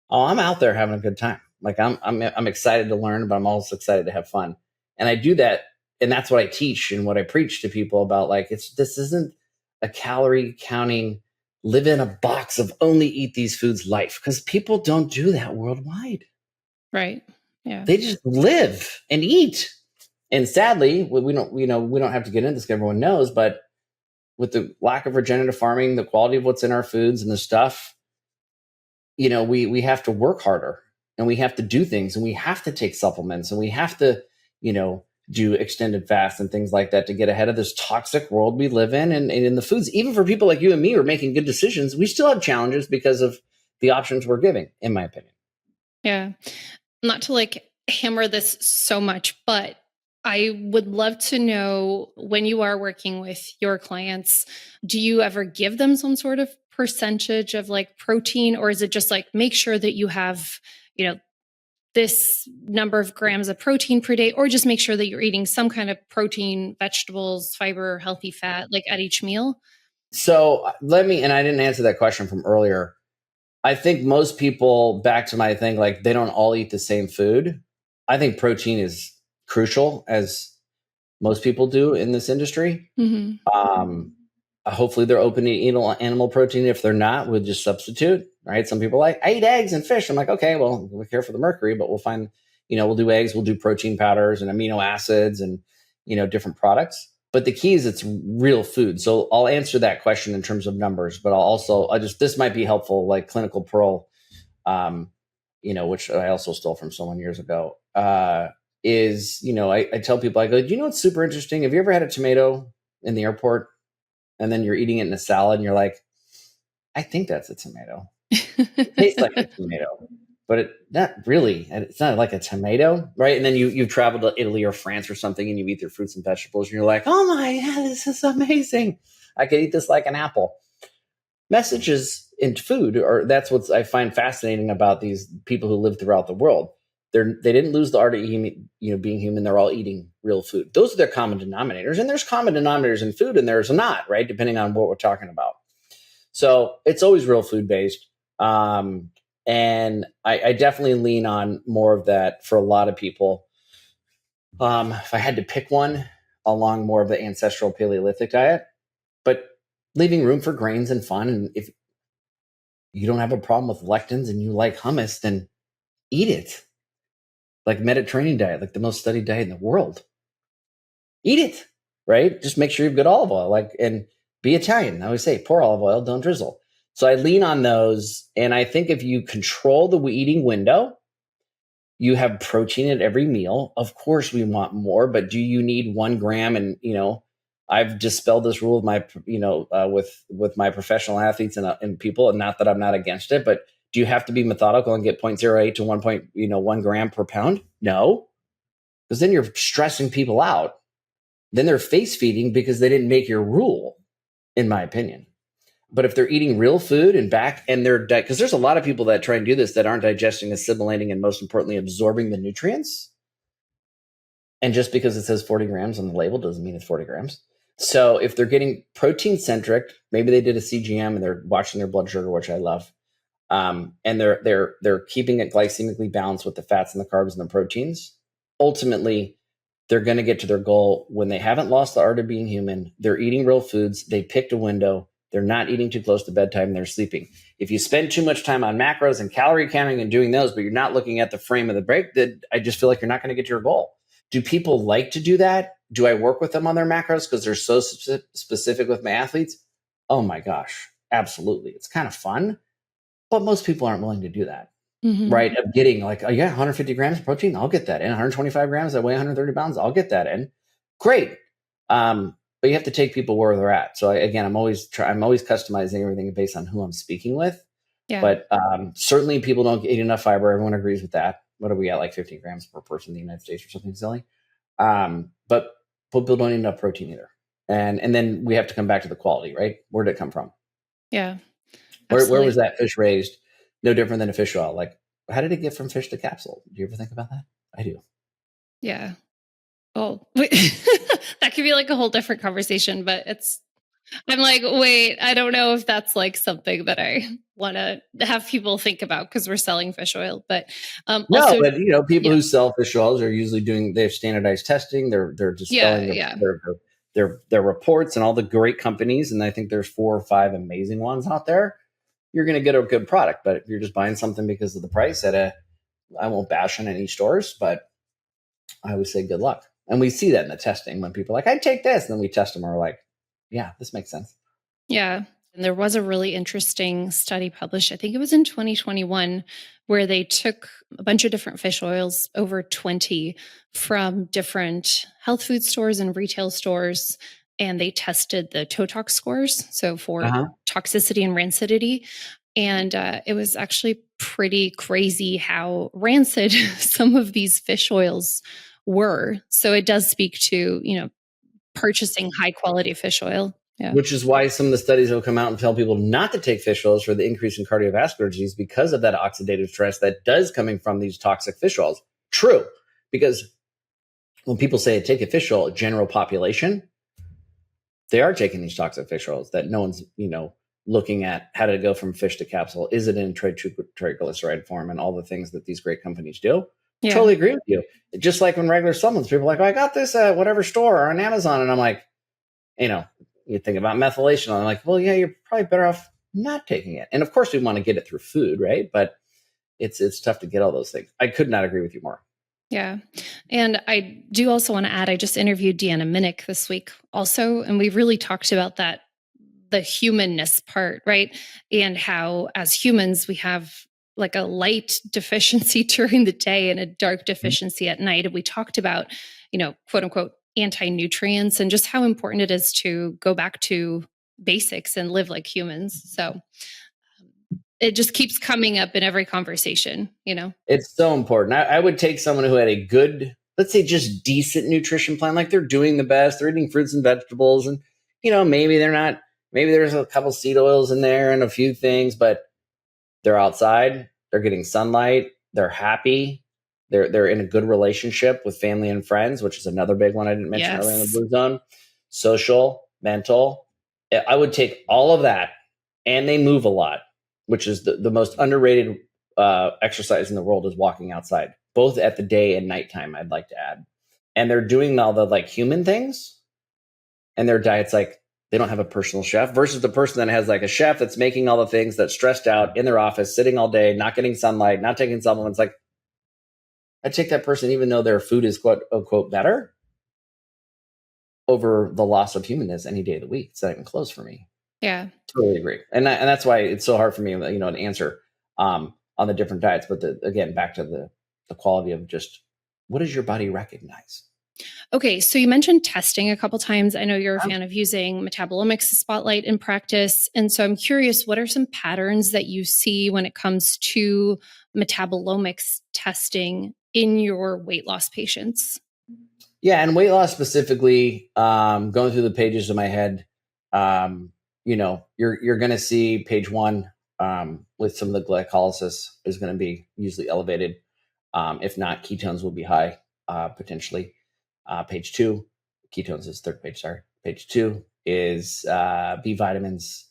Oh, I'm out there having a good time. Like I'm excited to learn, but I'm also excited to have fun. And I do that. And that's what I teach and what I preach to people about. Like, this isn't a calorie counting, live in a box of only eat these foods life, because people don't do that worldwide. Right. Yeah. They just live and eat. And sadly, we don't have to get into this, everyone knows, but with the lack of regenerative farming, the quality of what's in our foods and the stuff, we have to work harder, and we have to do things, and we have to take supplements, and we have to, do extended fasts and things like that to get ahead of this toxic world we live in. And in the foods, even for people like you and me who are making good decisions, we still have challenges because of the options we're giving, in my opinion. Yeah. Not to hammer this so much, but I would love to know, when you are working with your clients, do you ever give them some sort of percentage of protein, or is it just make sure that you have, this number of grams of protein per day, or just make sure that you're eating some kind of protein, vegetables, fiber, healthy fat, at each meal? So and I didn't answer that question from earlier. I think most people, back to my thing, they don't all eat the same food. I think protein is crucial, as most people do in this industry. Mm-hmm. hopefully they're open to eat animal protein. If they're not, we'll just substitute, right? Some people are like, I eat eggs and fish. I'm like, okay, well, we care for the mercury, but we'll find, we'll do eggs, we'll do protein powders and amino acids and, different products. But the key is it's real food. So I'll answer that question in terms of numbers, but this might be helpful, like Clinical Pearl, which I also stole from someone years ago, I tell people, I go, do you know what's super interesting? Have you ever had a tomato in the airport and then you're eating it in a salad and you're like, I think that's a tomato. It tastes like a tomato, but it's not like a tomato, right? And then you've traveled to Italy or France or something and you eat their fruits and vegetables and you're like, oh my God, this is amazing. I could eat this like an apple. Messages in food, or that's what I find fascinating about these people who live throughout the world. They didn't lose the art of being human. They're all eating real food. Those are their common denominators, and there's common denominators in food, and there's not, right? Depending on what we're talking about. So it's always real food based, and I definitely lean on more of that for a lot of people. If I had to pick one, along more of the ancestral Paleolithic diet, but leaving room for grains and fun. And if you don't have a problem with lectins and you like hummus, then eat it. Like Mediterranean diet, like the most studied diet in the world. Eat it, right? Just make sure you've got olive oil, and be Italian. I always say, pour olive oil, don't drizzle. So I lean on those. And I think if you control the eating window, you have protein at every meal. Of course, we want more, but do you need 1 gram? And, I've dispelled this rule with my, with my professional athletes and people, and not that I'm not against it, but do you have to be methodical and get 0.08 to 1 gram per pound? No, because then you're stressing people out. Then they're face feeding because they didn't make your rule, in my opinion. But if they're eating real food and because there's a lot of people that try and do this that aren't digesting, assimilating, and most importantly, absorbing the nutrients. And just because it says 40 grams on the label doesn't mean it's 40 grams. So if they're getting protein centric, maybe they did a CGM and they're watching their blood sugar, which I love. And they're keeping it glycemically balanced with the fats and the carbs and the proteins. Ultimately, they're going to get to their goal when they haven't lost the art of being human. They're eating real foods. They picked a window. They're not eating too close to bedtime. They're sleeping. If you spend too much time on macros and calorie counting and doing those, but you're not looking at the frame of the break, then I just feel like you're not going to get to your goal. Do people like to do that? Do I work with them on their macros because they're so specific with my athletes? Oh my gosh, absolutely. It's kind of fun, but most people aren't willing to do that, right? Of getting like, 150 grams of protein, I'll get that in. 125 grams, I weigh 130 pounds, I'll get that in. Great. But you have to take people where they're at. So I'm always customizing everything based on who I'm speaking with. Yeah. But certainly people don't eat enough fiber. Everyone agrees with that. What are we at, like 15 grams per person in the United States or something silly? But people don't eat enough protein either. And then we have to come back to the quality, right? Where did it come from? Yeah. Where was that fish raised? No different than a fish oil. Like, how did it get from fish to capsule? Do you ever think about that? I do. Yeah. Oh, wait. That could be like a whole different conversation, but I'm like, wait, I don't know if that's like something that I want to have people think about because we're selling fish oil. But people who sell fish oils are usually they have standardized testing. They're dispelling their reports and all the great companies. And I think there's 4 or 5 amazing ones out there. You're going to get a good product. But if you're just buying something because of the price I won't bash on any stores, but I would say good luck. And we see that in the testing when people are like, I take this. And then we test them and we're like, yeah, this makes sense. Yeah. And there was a really interesting study published, I think it was in 2021, where they took a bunch of different fish oils, over 20, from different health food stores and retail stores, and they tested the TOTOX scores, so for toxicity and rancidity. And it was actually pretty crazy how rancid some of these fish oils were. So it does speak to, purchasing high quality fish oil. Yeah. Which is why some of the studies will come out and tell people not to take fish oils for the increase in cardiovascular disease because of that oxidative stress that does coming from these toxic fish oils. True, because when people say take a fish oil, general population, they are taking these toxic fish oils that no one's, looking at how to go from fish to capsule. Is it in triglyceride form and all the things that these great companies do? Yeah. Totally agree with you. Just like when regular supplements, people are like, I got this at whatever store or on Amazon. And I'm like, You think about methylation. I'm like, well, yeah, you're probably better off not taking it. And of course, we want to get it through food, right? But it's tough to get all those things. I could not agree with you more. Yeah. And I do also want to add, I just interviewed Deanna Minnick this week also, and we really talked about that, the humanness part, right? And how as humans, we have like a light deficiency during the day and a dark deficiency at night. And we talked about, quote unquote, anti-nutrients and just how important it is to go back to basics and live like humans. So it just keeps coming up in every conversation. It's so important. I would take someone who had a good, let's say, just decent nutrition plan, like they're doing the best, they're eating fruits and vegetables, and maybe they're not, maybe there's a couple seed oils in there and a few things, but they're outside, they're getting sunlight, they're happy, they're in a good relationship with family and friends, which is another big one I didn't mention earlier in the blue zone. Social, mental. I would take all of that, and they move a lot, which is the most underrated exercise in the world, is walking outside, both at the day and nighttime, I'd like to add. And they're doing all the like human things, and their diet's like, they don't have a personal chef, versus the person that has like a chef that's making all the things, that's stressed out in their office, sitting all day, not getting sunlight, not taking supplements. Like, I take that person, even though their food is quote unquote better, over the loss of humanness any day of the week. It's not even close for me. Yeah. Totally agree. And that's why it's so hard for me, to answer on the different diets. But again, back to the quality of just, what does your body recognize? Okay. So you mentioned testing a couple times. I know you're a fan of using metabolomics spotlight in practice. And so I'm curious, what are some patterns that you see when it comes to metabolomics testing in your weight loss patients? Yeah. And weight loss specifically, going through the pages of my head, you're going to see page 1 with some of the glycolysis is going to be usually elevated. If not, ketones will be high, potentially. Page 2, ketones is third page. Sorry. Page 2 is B vitamins.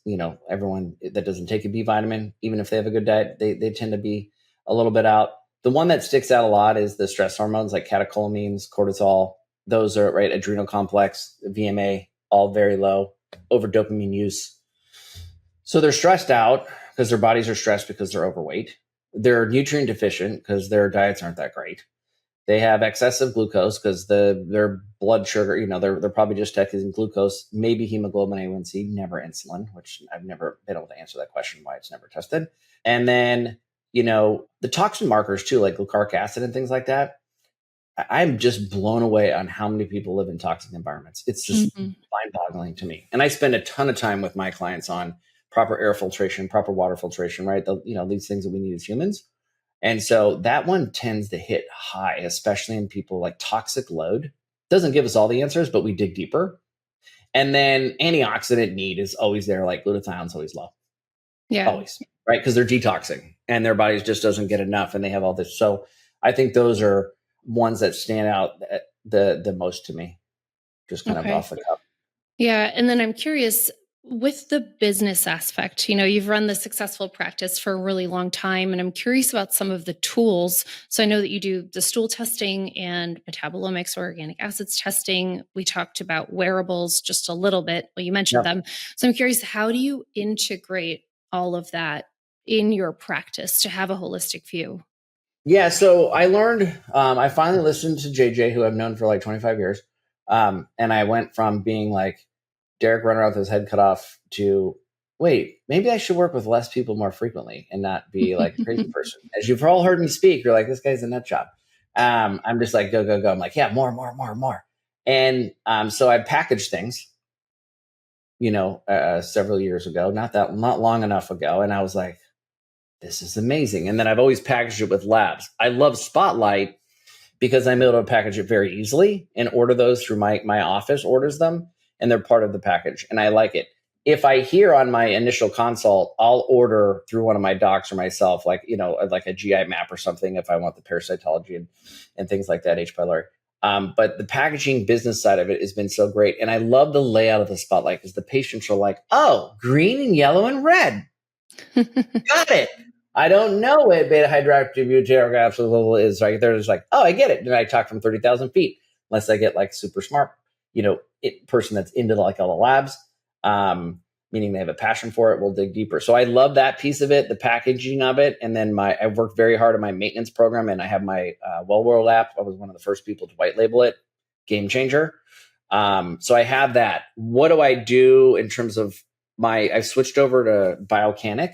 Everyone that doesn't take a B vitamin, even if they have a good diet, they tend to be a little bit out. The one that sticks out a lot is the stress hormones like catecholamines, cortisol. Those are right. Adrenal complex, VMA, all very low. Over dopamine use. So they're stressed out because their bodies are stressed because they're overweight. They're nutrient deficient because their diets aren't that great. They have excessive glucose because their blood sugar, they're probably just taking glucose, maybe hemoglobin A1C, never insulin, which I've never been able to answer that question why it's never tested. And then, the toxin markers too, like glucaric acid and things like that. I'm just blown away on how many people live in toxic environments. It's just mind-boggling to me. And I spend a ton of time with my clients on proper air filtration, proper water filtration, right? These things that we need as humans. And so that one tends to hit high, especially in people like toxic load. Doesn't give us all the answers, but we dig deeper. And then antioxidant need is always there, like glutathione's always low. Yeah. Always, right? Because they're detoxing and their bodies just doesn't get enough and they have all this. So I think those are ones that stand out the most to me, just kind of off the cuff. Yeah. And then I'm curious, with the business aspect, you've run the successful practice for a really long time, and I'm curious about some of the tools. So I know that you do the stool testing and metabolomics or organic acids testing. We talked about wearables just a little bit. Well, you mentioned them. So I'm curious, how do you integrate all of that in your practice to have a holistic view? Yeah. So I learned, I finally listened to JJ, who I've known for like 25 years. And I went from being like Derek running around with his head cut off to, wait, maybe I should work with less people more frequently and not be like a crazy person. As you've all heard me speak, you're like, this guy's a nut job. I'm just like, go, go, go. I'm like, yeah, more. And so I packaged things, several years ago, not long enough ago. And I was like, this is amazing. And then I've always packaged it with labs. I love Spotlight because I'm able to package it very easily and order those through my office orders them, and they're part of the package. And I like it. If I hear on my initial consult, I'll order through one of my docs or myself, like a GI map or something if I want the parasitology and things like that, H. pylori. But the packaging business side of it has been so great. And I love the layout of the Spotlight because the patients are like, oh, green and yellow and red. Got it. I don't know what beta hydroxybutyrate is right there. It's like, oh, I get it. And I talk from 30,000 feet, unless I get like super smart, person that's into like all the labs. meaning they have a passion for it, we'll dig deeper. So I love that piece of it, the packaging of it. And then I've worked very hard on my maintenance program, and I have my Well World app. I was one of the first people to white label it. Game changer. So I have that. What do I do in terms of I switched over to Biocanic,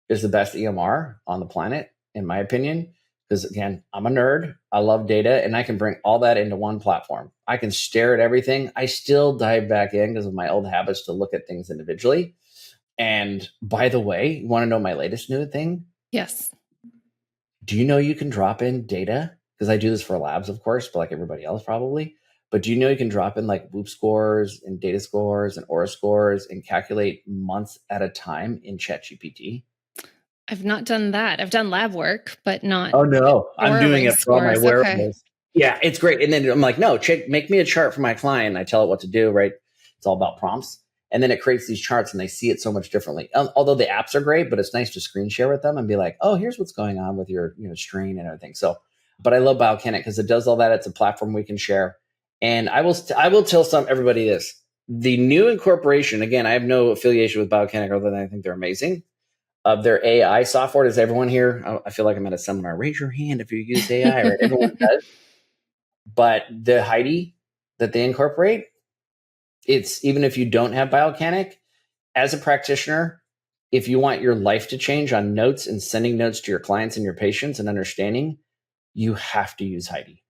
is the best EMR on the planet, in my opinion. Because again, I'm a nerd. I love data, and I can bring all that into one platform. I can stare at everything. I still dive back in because of my old habits to look at things individually. And by the way, you want to know my latest new thing? Yes. Do you know you can drop in data? Because I do this for labs, of course, but like everybody else probably. But do you know you can drop in like Whoop scores and data scores and Aura scores and calculate months at a time in ChatGPT? I've not done that. I've done lab work, but not. Oh no, I'm doing it for all my wearables. Okay. Yeah, it's great. And then I'm like, no, make me a chart for my client. I tell it what to do, right? It's all about prompts. And then it creates these charts, and they see it so much differently. Although the apps are great, but it's nice to screen share with them and be like, oh, here's what's going on with your strain and everything. So, but I love Biocanic because it does all that. It's a platform we can share. And I will tell everybody this. The new incorporation, again, I have no affiliation with Biocanic other than I think they're amazing. Of their AI software. Does everyone here? I feel like I'm at a seminar. Raise your hand if you use AI, right? Everyone does. But the Heidi that they incorporate, it's even if you don't have Biocanic, as a practitioner, if you want your life to change on notes and sending notes to your clients and your patients and understanding, you have to use Heidi.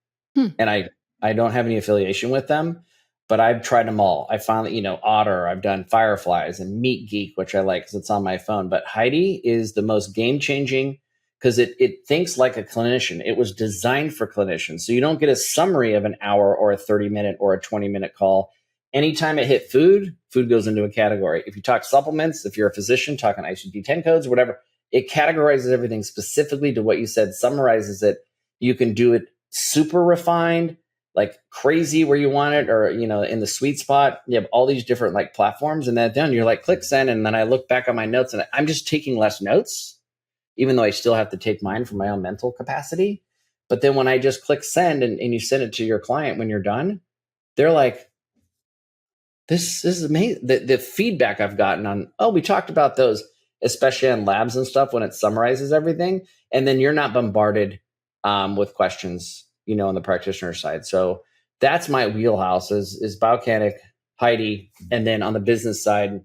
And I don't have any affiliation with them, but I've tried them all. I finally, Otter, I've done Fireflies and Meat Geek, which I like because it's on my phone. But Heidi is the most game-changing because it thinks like a clinician. It was designed for clinicians. So you don't get a summary of an hour or a 30-minute or a 20-minute call. Anytime it hit food goes into a category. If you talk supplements, if you're a physician talking ICD-10 codes, whatever, it categorizes everything specifically to what you said, summarizes it. You can do it super refined, like crazy where you want it, or, in the sweet spot. You have all these different like platforms, and then you're like, click send. And then I look back on my notes and I'm just taking less notes, even though I still have to take mine for my own mental capacity. But then when I just click send and you send it to your client, when you're done, they're like, this is amazing. The feedback I've gotten on, we talked about those, especially on labs and stuff, when it summarizes everything. And then you're not bombarded with questions, on the practitioner side. So that's my wheelhouse is Biocanic, Heidi. And then on the business side,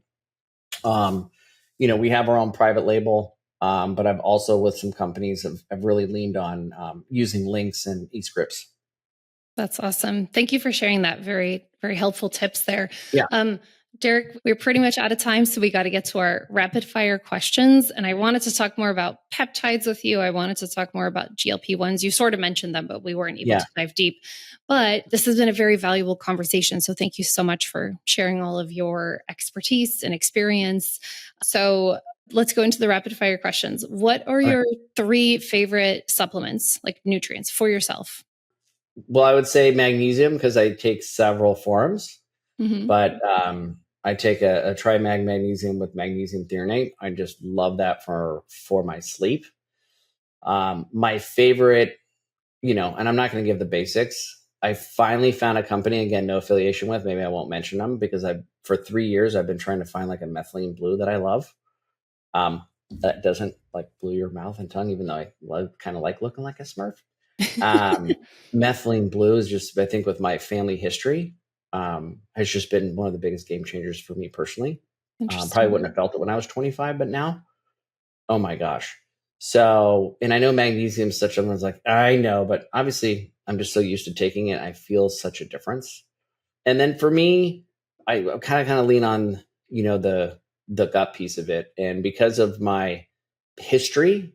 we have our own private label, but I've also with some companies have really leaned on using links and eScripts. That's awesome. Thank you for sharing that. Very, very helpful tips there. Yeah. Derek, we're pretty much out of time, so we got to get to our rapid fire questions. And I wanted to talk more about peptides with you. I wanted to talk more about GLP-1s. You sort of mentioned them, but we weren't able to dive deep. But this has been a very valuable conversation. So thank you so much for sharing all of your expertise and experience. So let's go into the rapid fire questions. What are your 3 favorite supplements, like nutrients, for yourself? Well, I would say magnesium because I take several forms. Mm-hmm. But I take a Trimag magnesium with magnesium threonate. I just love that for my sleep. My favorite, and I'm not going to give the basics. I finally found a company, again, no affiliation with. Maybe I won't mention them because for 3 years I've been trying to find like a methylene blue that I love. That doesn't like blue your mouth and tongue, even though I kind of like looking like a Smurf. Methylene blue is just, I think, with my family history. Has just been one of the biggest game changers for me personally. Probably wouldn't have felt it when I was 25, but now, oh my gosh. So, and I know magnesium is such, everyone's like, I know, but obviously I'm just so used to taking it. I feel such a difference. And then for me, I kind of lean on, the gut piece of it. And because of my history,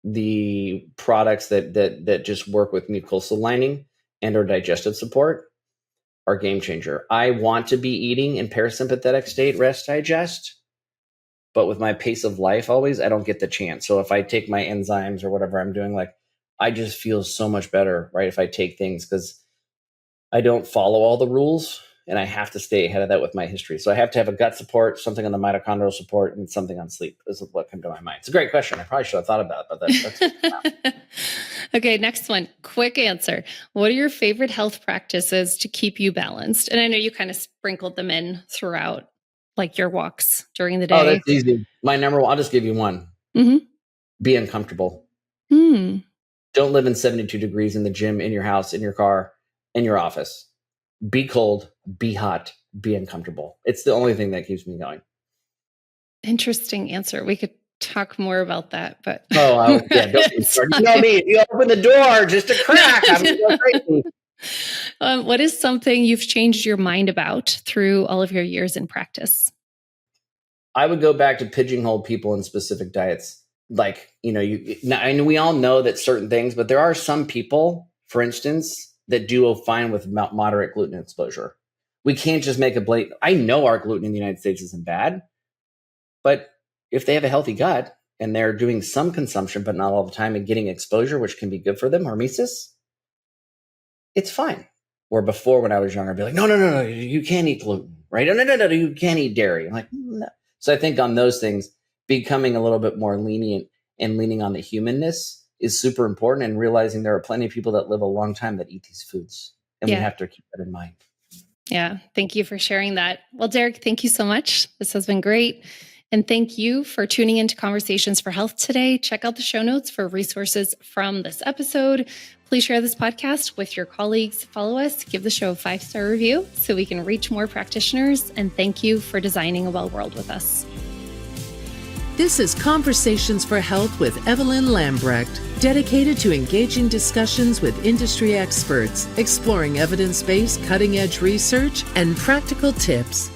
the products that just work with mucosal lining and or digestive support are game changer. I want to be eating in parasympathetic state, rest, digest, but with my pace of life always, I don't get the chance. So if I take my enzymes or whatever I'm doing, like I just feel so much better, right? If I take things, because I don't follow all the rules and I have to stay ahead of that with my history. So I have to have a gut support, something on the mitochondrial support, and something on sleep. This is what came to my mind. It's a great question. I probably should have thought about it, but that's Okay, next one. Quick answer. What are your favorite health practices to keep you balanced? And I know you kind of sprinkled them in throughout. like your walks during the Oh, day? that's easy. My number one, I'll just give you one. Mm-hmm. Be uncomfortable. Mm. Don't live in 72 degrees in the gym, in your house, in your car, in your office. Be cold, be hot, be uncomfortable. It's the only thing that keeps me going. Interesting answer. We could talk more about that, but Don't get me started. You know me. You open the door, just a crack. I'm going to go crazy. What is something you've changed your mind about through all of your years in practice? I would go back to pigeonhole people in specific diets. Like, and we all know that certain things, but there are some people, for instance, that do fine with moderate gluten exposure. We can't just make a blatant. I know our gluten in the United States isn't bad, but if they have a healthy gut and they're doing some consumption, but not all the time, and getting exposure, which can be good for them, hormesis, it's fine. Or before, when I was younger, I'd be like, no, you can't eat gluten, right? No, you can't eat dairy. I'm like, no. So I think on those things, becoming a little bit more lenient and leaning on the humanness is super important, and realizing there are plenty of people that live a long time that eat these foods. And we have to keep that in mind. Yeah. Thank you for sharing that. Well, Derek, thank you so much. This has been great. And thank you for tuning into Conversations for Health today. Check out the show notes for resources from this episode. Please share this podcast with your colleagues. Follow us, give the show a 5-star review so we can reach more practitioners. And thank you for designing a well world with us. This is Conversations for Health with Evelyn Lambrecht, dedicated to engaging discussions with industry experts, exploring evidence-based, cutting-edge research, and practical tips.